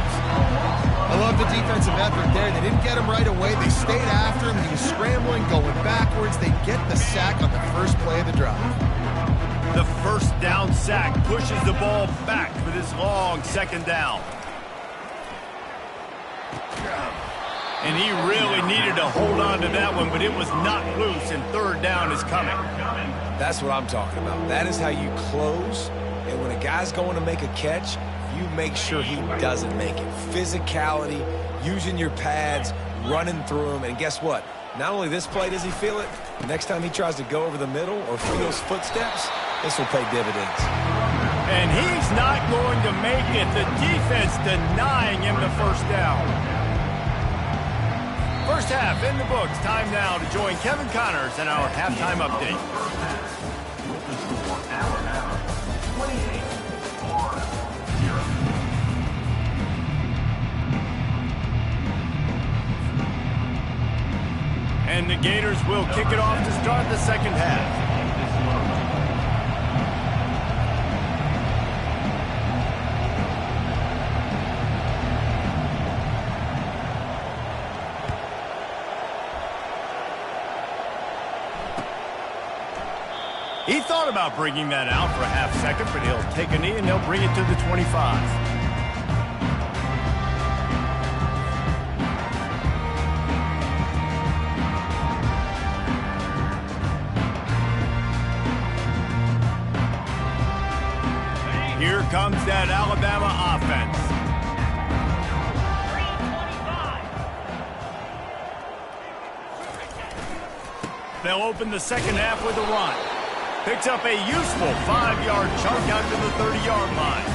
B: I love the defensive effort there. They didn't get him right away. They stayed after him. He was scrambling, going backwards. They get the sack on the first play of the drive.
A: The 1st down sack pushes the ball back for this long 2nd down. And he really needed to hold on to that one, but it was not loose, and 3rd down is coming.
C: That's what I'm talking about. That is how you close, and when a guy's going to make a catch, you make sure he doesn't make it. Physicality, using your pads, running through them, and guess what? Not only this play does he feel it, next time he tries to go over the middle or feels footsteps, this will pay dividends.
A: And he's not going to make it. The defense denying him the 1st down. First half in the books. Time now to join Kevin Connors in our halftime update. And the Gators will kick it off to start the 2nd half. He thought about bringing that out for a half second, but he'll take a knee and they'll bring it to the 25. comes that Alabama offense. They'll open the second half with a run. Picks up a useful 5-yard chunk out to the 30-yard line.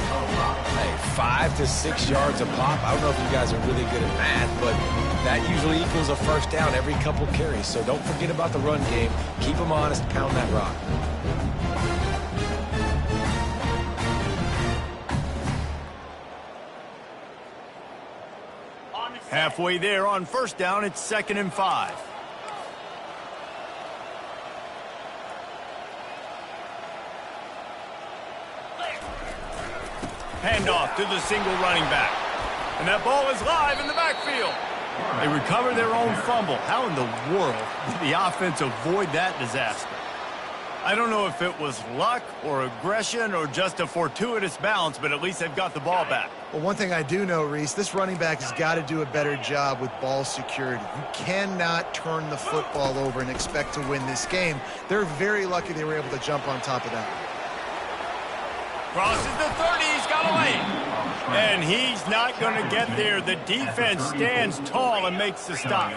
C: Hey, 5 to 6 yards a pop. I don't know if you guys are really good at math, but that usually equals a first down every couple carries. So don't forget about the run game. Keep them honest, pound that rock.
A: Halfway there on first down, it's 2nd and 5. Handoff to the single running back. And that ball is live in the backfield. They recover their own fumble. How in the world did the offense avoid that disaster? I don't know if it was luck or aggression or just a fortuitous bounce, but at least they've got the ball back.
B: Well, one thing I do know, Reese, this running back has got to do a better job with ball security. You cannot turn the football over and expect to win this game. They're very lucky they were able to jump on top of that.
A: Crosses the 30, he's got a lane. And he's not going to get there. The defense stands tall and makes the stop.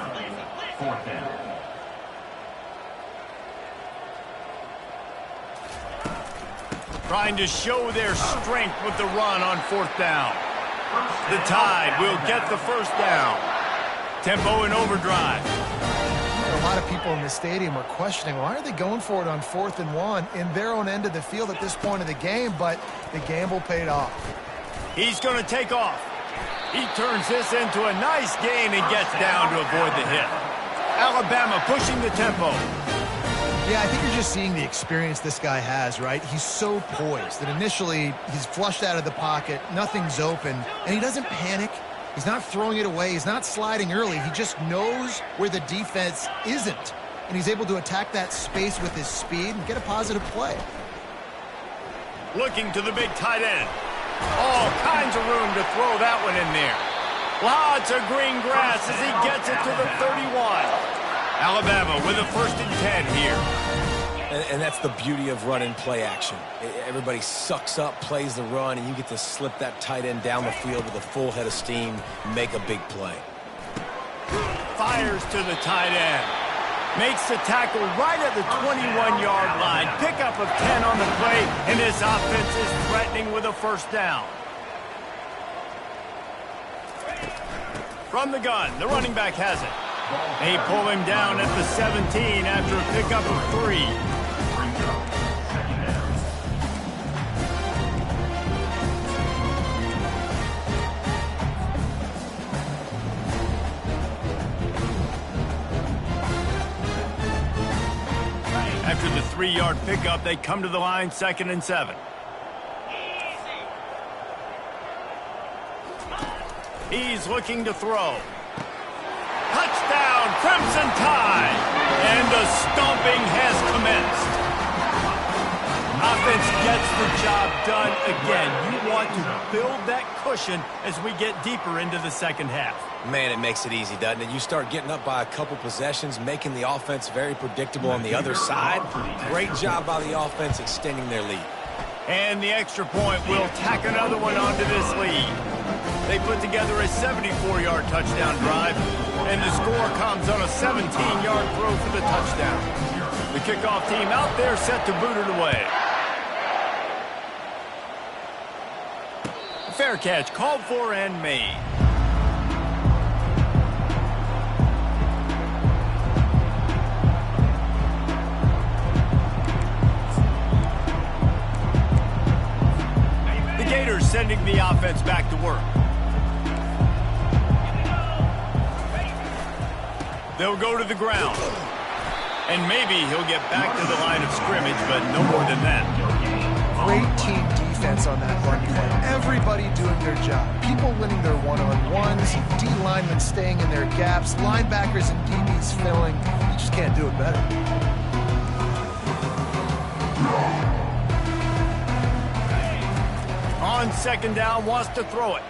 A: Trying to show their strength with the run on 4th down. The Tide will get the first down. Tempo in overdrive.
B: A lot of people in the stadium are questioning, why are they going for it on 4th and 1 in their own end of the field at this point of the game, but the gamble paid off.
A: He's going to take off. He turns this into a nice gain and gets down to avoid the hit. Alabama pushing the tempo.
B: Yeah, I think you're just seeing the experience this guy has, right? He's so poised that initially he's flushed out of the pocket, nothing's open, and he doesn't panic. He's not throwing it away. He's not sliding early. He just knows where the defense isn't, and he's able to attack that space with his speed and get a positive play.
A: Looking to the big tight end. All kinds of room to throw that one in there. Lots of green grass as he gets it to the 31. Alabama with a 1st and 10 here.
C: And that's the beauty of run and play action. Everybody sucks up, plays the run, and you get to slip that tight end down the field with a full head of steam and make a big play.
A: Fires to the tight end. Makes the tackle right at the 21-yard line. Pickup of 10 on the play, and this offense is threatening with a first down. From the gun, the running back has it. They pull him down at the 17 after a pickup of 3. After the 3-yard pickup, they come to the line 2nd and 7. He's looking to throw. Touchdown, Crimson Tide! And the stomping has commenced. Offense gets the job done again. You want to build that cushion as we get deeper into the second half.
C: Man, it makes it easy, doesn't it? You start getting up by a couple possessions, making the offense very predictable on the other side. Great job by the offense extending their lead.
A: And the extra point will tack another one onto this lead. They put together a 74-yard touchdown drive, and the score comes on a 17-yard throw for the touchdown. The kickoff team out there set to boot it away. Fair catch called for and made. The Gators sending the offense back to work. They'll go to the ground. And maybe he'll get back to the line of scrimmage, but no more than that.
B: Great team defense on that run play. Everybody doing their job. People winning their one-on-ones, D linemen staying in their gaps, linebackers and DBs filling. You just can't do it better.
A: On 2nd down, wants to throw it.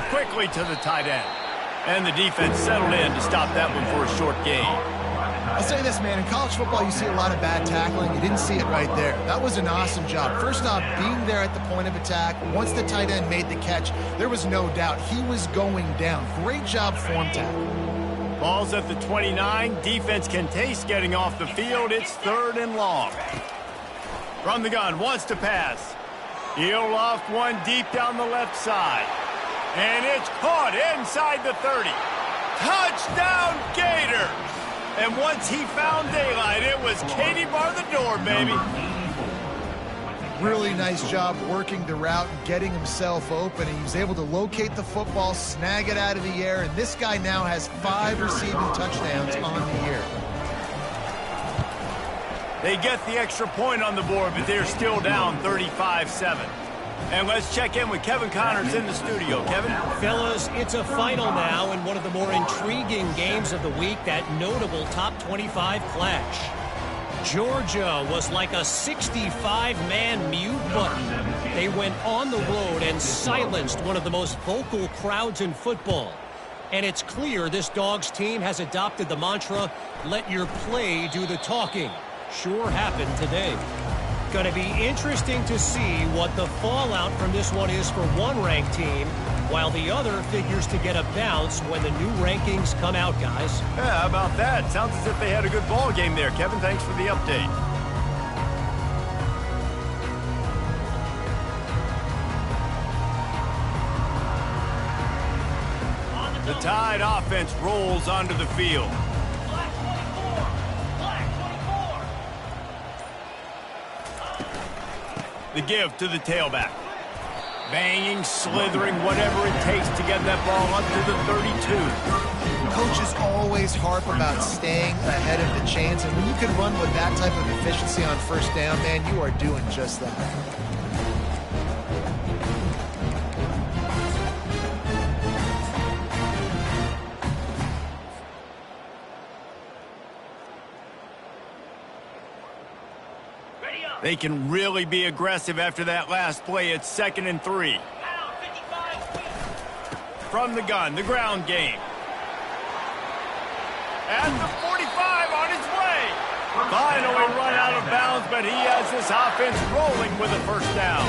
A: Quickly to the tight end. And the defense settled in to stop that one for a short gain.
B: I'll say this, man. In college football, you see a lot of bad tackling. You didn't see it right there. That was an awesome job. First off, being there at the point of attack. Once the tight end made the catch, there was no doubt he was going down. Great job form tackle.
A: Ball's at the 29. Defense can taste getting off the field. It's 3rd and long. From the gun, wants to pass. He'll loft one deep down the left side. And it's caught inside the 30. Touchdown, Gator! And once he found daylight, it was Katie bar the door, baby.
B: Really nice job working the route and getting himself open. And he was able to locate the football, snag it out of the air, and this guy now has 5 receiving touchdowns on the year.
A: They get the extra point on the board, but they're still down 35-7. And let's check in with Kevin Connors in the studio. Kevin?
E: Fellas, it's a final now in one of the more intriguing games of the week, that notable top 25 clash. Georgia was like a 65-man mute button. They went on the road and silenced one of the most vocal crowds in football. And it's clear this Dogs team has adopted the mantra, let your play do the talking. Sure happened today. Going to be interesting to see what the fallout from this one is for one ranked team, while the other figures to get a bounce when the new rankings come out, guys.
A: Yeah, how about that? Sounds as if they had a good ball game there. Kevin, thanks for the update. The Tide offense rolls onto the field. The give to the tailback. Banging, slithering, whatever it takes to get that ball up to the 32.
B: Coaches always harp about staying ahead of the chains, and when you can run with that type of efficiency on first down, man, you are doing just that.
A: They can really be aggressive after that last play. It's 2nd and 3. From the gun, the ground game. At the 45 on his way. Finally run out of bounds, but he has this offense rolling with a first down.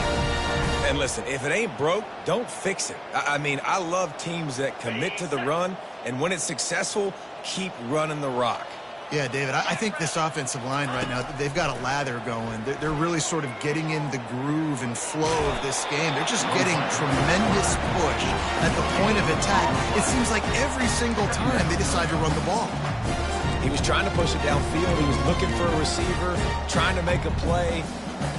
C: And listen, if it ain't broke, don't fix it. I mean, I love teams that commit to the run, and when it's successful, keep running the rock.
B: Yeah, David, I think this offensive line right now, they've got a lather going. They're really sort of getting in the groove and flow of this game. They're just getting tremendous push at the point of attack. It seems like every single time they decide to run the ball.
C: He was trying to push it downfield. He was looking for a receiver, trying to make a play.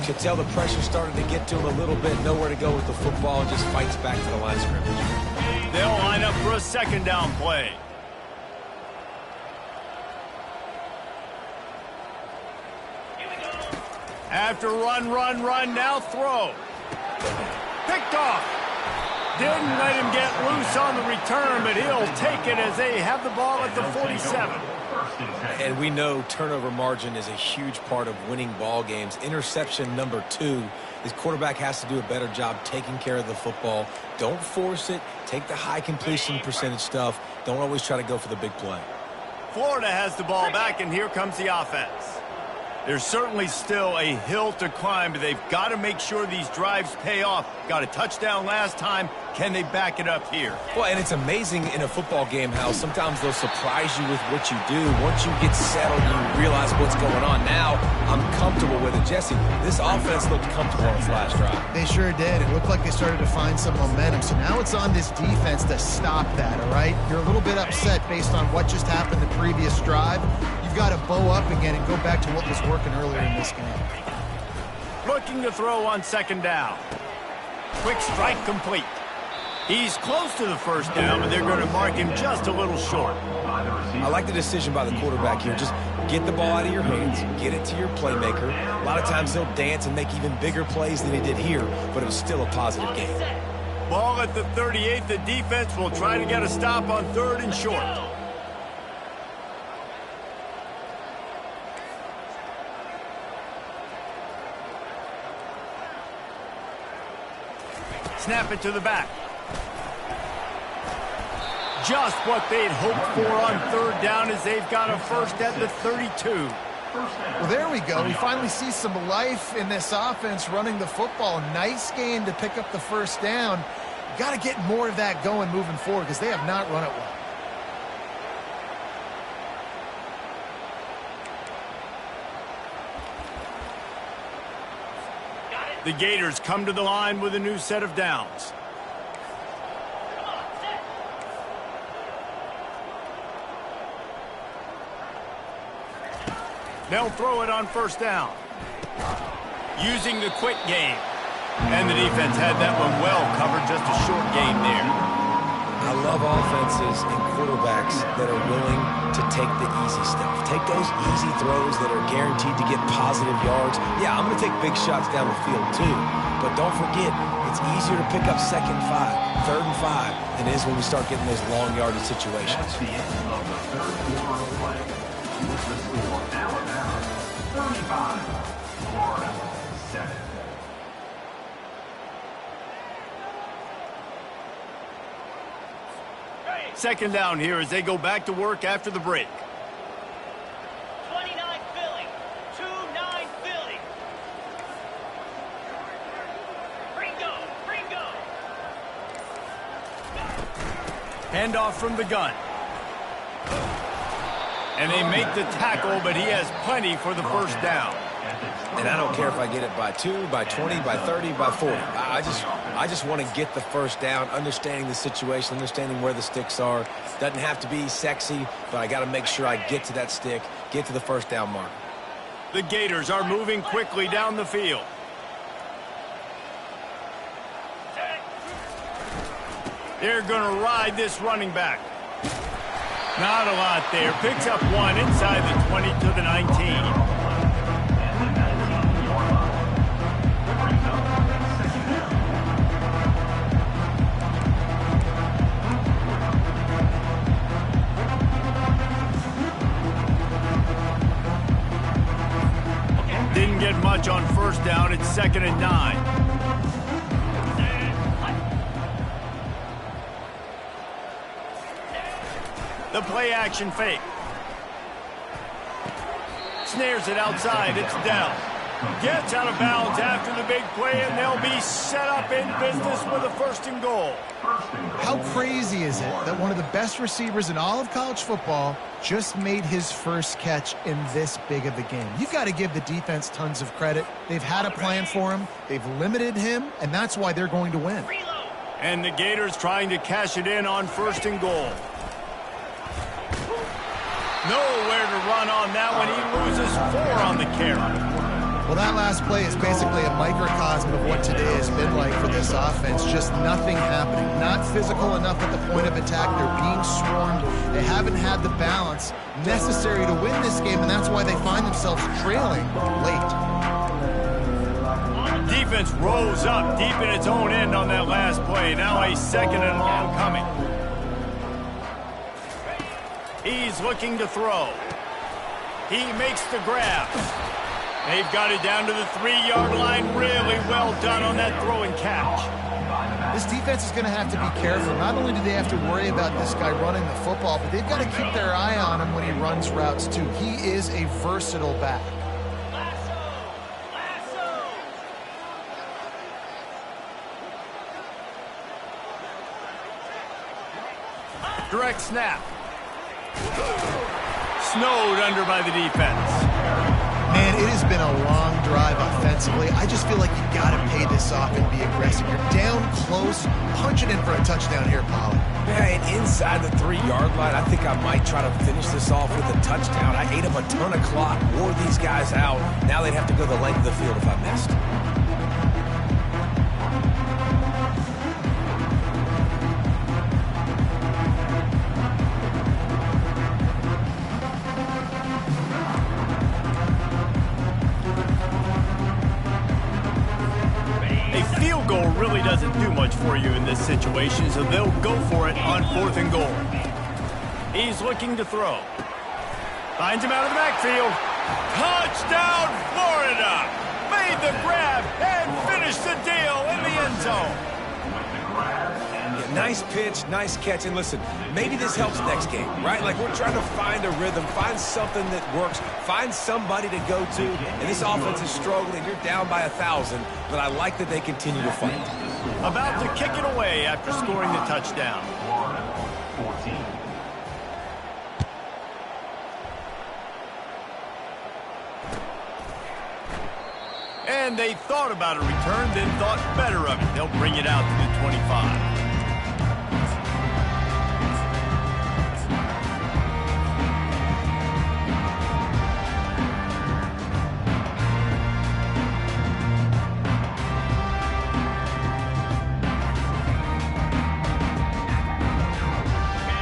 C: Could tell the pressure started to get to him a little bit. Nowhere to go with the football, and just fights back to the line of scrimmage.
A: They'll line up for a 2nd down play. After run, now throw. Picked off. Didn't let him get loose on the return, but he'll take it as they have the ball at the 47.
C: And we know turnover margin is a huge part of winning ball games. Interception number 2. His quarterback has to do a better job taking care of the football. Don't force it. Take the high completion percentage stuff. Don't always try to go for the big play.
A: Florida has the ball back, and here comes the offense. There's certainly still a hill to climb, but they've got to make sure these drives pay off. Got a touchdown last time. Can they back it up here?
C: Well, and it's amazing in a football game how sometimes they'll surprise you with what you do. Once you get settled, you realize what's going on. Now, I'm comfortable with it. Jesse, this offense looked comfortable on its last drive.
B: They sure did. It looked like they started to find some momentum. So now it's on this defense to stop that, all right? You're a little bit upset based on what just happened the previous drive. You've got to bow up again and go back to what was working earlier in this game.
A: Looking to throw on 2nd down. Quick strike complete. He's close to the first down, but they're going to mark him just a little short.
C: I like the decision by the quarterback here. Just get the ball out of your hands, get it to your playmaker. A lot of times he'll dance and make even bigger plays than he did here, but it was still a positive game.
A: Ball at the 38. The defense will try to get a stop on 3rd and short. Snap it to the back. just what they'd hoped for on third down as they've got a first at the 32.
B: Well, there we go. We finally see some life in this offense running the football. Nice game to pick up the first down. Got to get more of that going moving forward because they have not run it well.
A: The Gators come to the line with a new set of downs. They'll throw it on first down. Using the quick game. And the defense had that one well covered, just a short game there.
C: I love offenses and quarterbacks that are willing to take the easy stuff. Take those easy throws that are guaranteed to get positive yards. Yeah, I'm going to take big shots down the field too. But don't forget, it's easier to pick up 2nd and 5, 3rd and 5 than it is when we start getting those long yardage situations.
D: That's the end of the third quarter of play. With the score, Alabama 35, Florida 7.
A: Second down here as they go back to work after the break.
F: 29 Philly. 2-9 Philly. Ringo.
A: Handoff from the gun. And they make the tackle, but he has plenty for the first down.
C: And I don't care if I get it by 2, by 20, by 30, by 40. I just want to get the first down, understanding the situation, understanding where the sticks are. Doesn't have to be sexy, but I got to make sure I get to that stick, get to the first down mark.
A: The Gators are moving quickly down the field. They're going to ride this running back. Not a lot there. Picks up one inside the 20 to the 19. Didn't get much on first down. It's 2nd and 9. The play action fake. Snares it outside. It's Dell. Gets out of bounds after the big play, and they'll be set up in business with a 1st and goal.
B: How crazy is it that one of the best receivers in all of college football just made his first catch in this big of a game? You've got to give the defense tons of credit. They've had a plan for him. They've limited him, and that's why they're going to win.
A: And the Gators trying to cash it in on 1st and goal. Nowhere to run on that one. He loses 4 on the carry.
B: Well, that last play is basically a microcosm of what today has been like for this offense. Just nothing happening. Not physical enough at the point of attack. They're being swarmed. They haven't had the balance necessary to win this game, and that's why they find themselves trailing late.
A: Defense rolls up deep in its own end on that last play. Now a 2nd and long coming. He's looking to throw. He makes the grab. They've got it down to the 3-yard line. Really well done on that throw and catch.
B: This defense is going to have to be careful. Not only do they have to worry about this guy running the football, but they've got to keep their eye on him when he runs routes too. He is a versatile back.
A: Direct snap. Snowed under by the defense.
B: Man, it has been a long drive offensively. I just feel like you got to pay this off and be aggressive. You're down close. Punch it in for a touchdown here, Polly.
C: Yeah, and inside the 3-yard line, I think I might try to finish this off with a touchdown. I ate up a ton of clock, wore these guys out. Now they'd have to go the length of the field if I missed.
A: Goal really doesn't do much for you in this situation, so they'll go for it on 4th and goal. He's looking to throw. Finds him out of the backfield. Touchdown, Florida! Made the grab and finished the deal in the end zone.
C: Nice pitch, nice catch. And listen, maybe this helps next game, right? Like we're trying to find a rhythm, find something that works, find somebody to go to. And this offense is struggling. You're down by 1,000, but I like that they continue to fight.
A: About to kick it away after scoring the touchdown.
D: Florida, 14.
A: And they thought about a return, then thought better of it. They'll bring it out to the 25.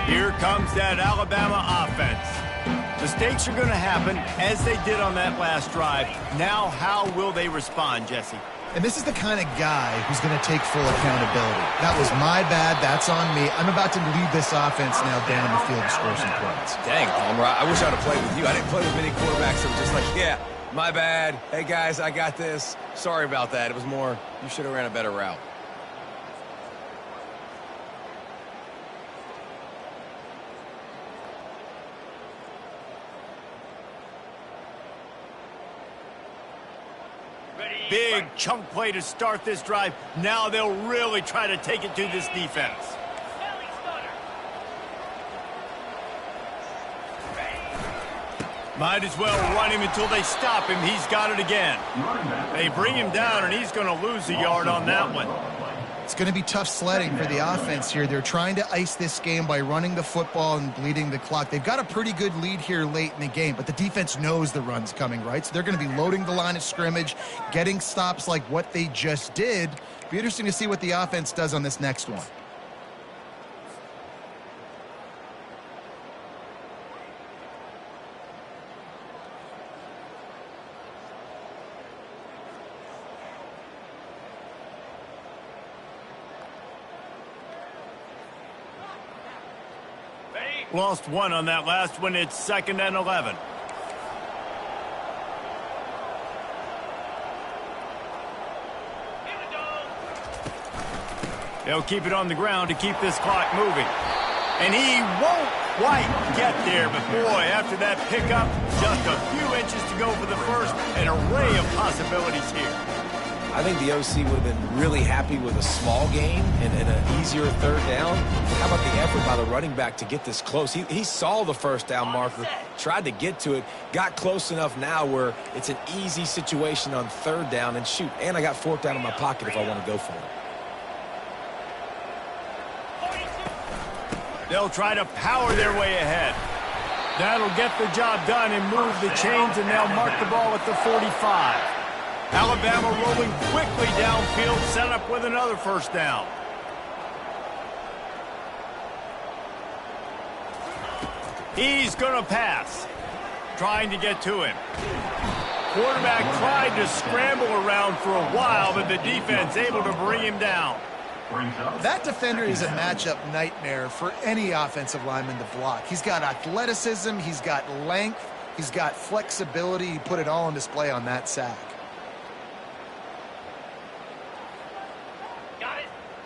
A: Here comes that Alabama offense. Mistakes are going to happen, as they did on that last drive. Now, how will they respond, Jesse?
B: And this is the kind of guy who's going to take full accountability. That was my bad. That's on me. I'm about to lead this offense now down the field to score some points.
C: Dang, Palmer, I wish I would have played with you. I didn't play with many quarterbacks that were just like, yeah, my bad. Hey, guys, I got this. Sorry about that. It was more, you should have ran a better route.
A: Big chunk play to start this drive. Now they'll really try to take it to this defense. Might as well run him until they stop him. He's got it again. They bring him down, and he's going to lose a yard on that one.
B: It's going to be tough sledding for the offense here. They're trying to ice this game by running the football and bleeding the clock. They've got a pretty good lead here late in the game, but the defense knows the run's coming, right? So they're going to be loading the line of scrimmage, getting stops like what they just did. Be interesting to see what the offense does on this next one.
A: Lost one on that last one. It's 2nd and 11. They'll keep it on the ground to keep this clock moving. And he won't quite get there, but boy, after that pickup, just a few inches to go for the first. An array of possibilities here.
C: I think the OC would have been really happy with a small gain and an easier 3rd down. How about the effort by the running back to get this close? He saw the 1st down marker, tried to get to it, got close enough now where it's an easy situation on 3rd down. And shoot, and I got 4th down in my pocket if I want to go for it.
A: They'll try to power their way ahead. That'll get the job done and move the chains, and they'll mark the ball at the 45. Alabama rolling quickly downfield, set up with another 1st down. He's going to pass, trying to get to him. Quarterback tried to scramble around for a while, but the defense able to bring him down.
B: That defender is a matchup nightmare for any offensive lineman to block. He's got athleticism, he's got length, he's got flexibility. He put it all on display on that sack.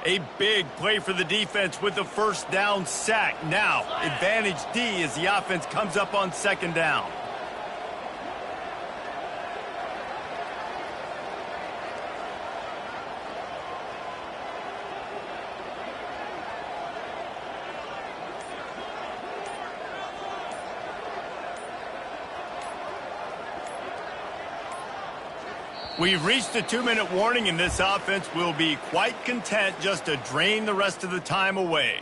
A: A big play for the defense with the 1st down sack. Now, advantage D as the offense comes up on 2nd down. We've reached the 2-minute warning, and this offense will be quite content just to drain the rest of the time away.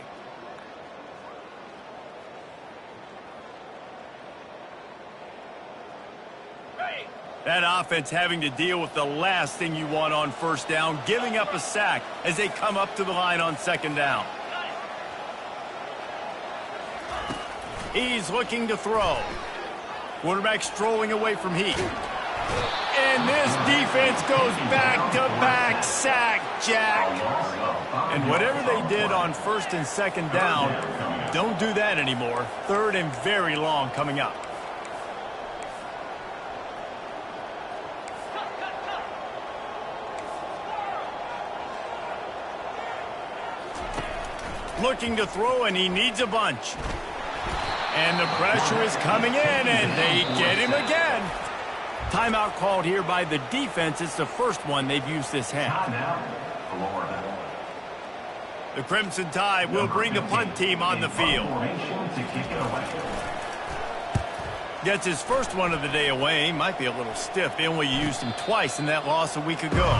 A: That offense having to deal with the last thing you want on 1st down, giving up a sack as they come up to the line on 2nd down. He's looking to throw. Quarterback strolling away from Heat. And this defense goes back-to-back sack, Jack. And whatever they did on 1st and 2nd down, don't do that anymore. 3rd and very long coming up. Looking to throw, and he needs a bunch. And the pressure is coming in, and they get him again. Timeout called here by the defense. It's the first one they've used this half. The Crimson Tide will bring the punt team on the field. Gets his first one of the day away. Might be a little stiff. They only used him twice in that loss a week ago.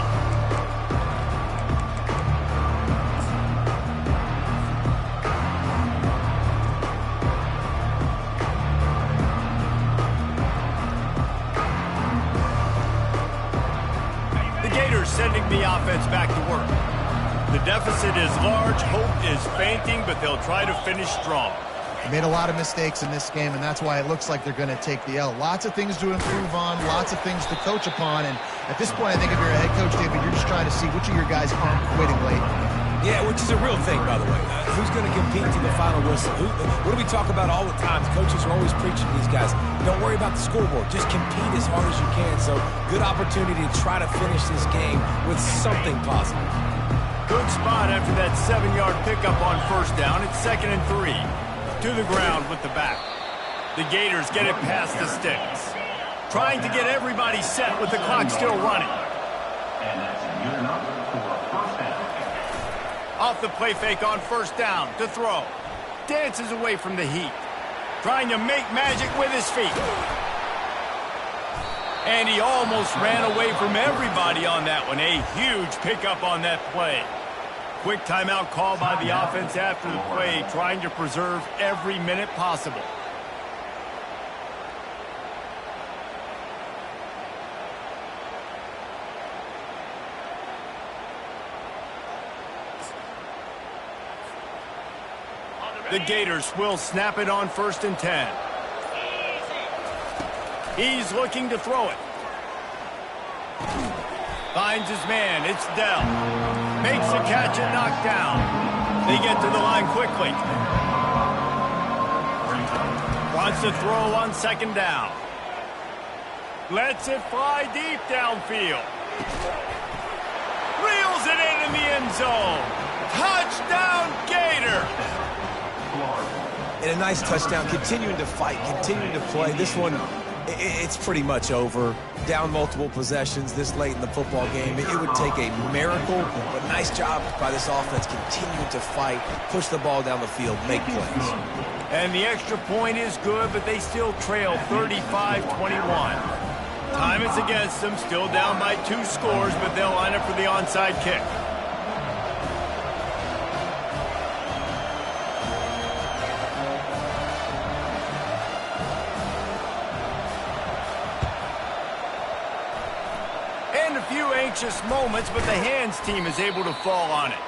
A: The Gators sending the offense back to work. The deficit is large. Hope is fainting, but they'll try to finish strong.
B: They made a lot of mistakes in this game, and that's why it looks like they're going to take the L. Lots of things to improve on, lots of things to coach upon, and at this point, I think if you're a head coach, David, you're just trying to see which of your guys aren't quitting late.
C: Yeah, which is a real thing, by the way. Who's going to compete to the final whistle? What do we talk about all the time? Coaches are always preaching to these guys. Don't worry about the scoreboard. Just compete as hard as you can. So, good opportunity to try to finish this game with something positive.
A: Good spot after that 7-yard pickup on first down. It's 2nd and 3. To the ground with the back. The Gators get it past the sticks. Trying to get everybody set with the clock still running.
D: And that's good enough for a first down.
A: Off the play fake on first down to throw. Dances away from the heat. Trying to make magic with his feet. And he almost ran away from everybody on that one. A huge pickup on that play. Quick timeout call by the offense after the play, trying to preserve every minute possible. The Gators will snap it on 1st and 10. He's looking to throw it. Finds his man. It's Dell. Makes a catch and knocked down. They get to the line quickly. Wants to throw on 2nd down. Lets it fly deep downfield. Reels it in the end zone. Touchdown, Gator!
C: And a nice touchdown, continuing to fight, continuing to play. This one, it's pretty much over. Down multiple possessions this late in the football game. It would take a miracle, but nice job by this offense continuing to fight, push the ball down the field, make plays.
A: And the extra point is good, but they still trail 35-21. Time is against them, still down by 2 scores, but they'll line up for the onside kick. Anxious moments, but the hands team is able to fall on it.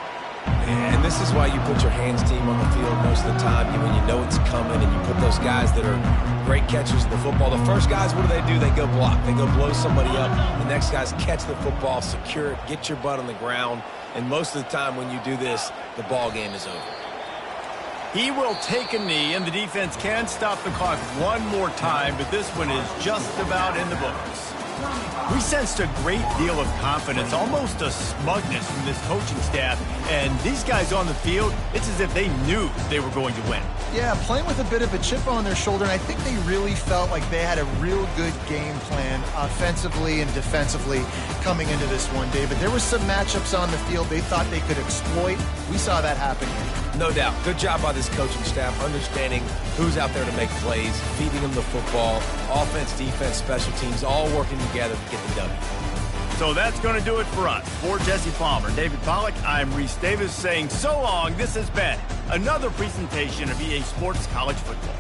C: And this is why you put your hands team on the field most of the time, when you know it's coming, and you put those guys that are great catchers of the football. The first guys, what do? They go block. They go blow somebody up. The next guys catch the football, secure it, get your butt on the ground. And most of the time when you do this, the ball game is over.
A: He will take a knee, and the defense can stop the clock one more time, but this one is just about in the books. We sensed a great deal of confidence, almost a smugness from this coaching staff. And these guys on the field, it's as if they knew they were going to win.
B: Yeah, playing with a bit of a chip on their shoulder, and I think they really felt like they had a real good game plan offensively and defensively coming into this one, David. There were some matchups on the field they thought they could exploit. We saw that happen here.
C: No doubt. Good job by this coaching staff, understanding who's out there to make plays, feeding them the football, offense, defense, special teams, all working together to get the W.
A: So that's going to do it for us. For Jesse Palmer, David Pollack, I'm Reese Davis saying so long. This has been another presentation of EA Sports College Football.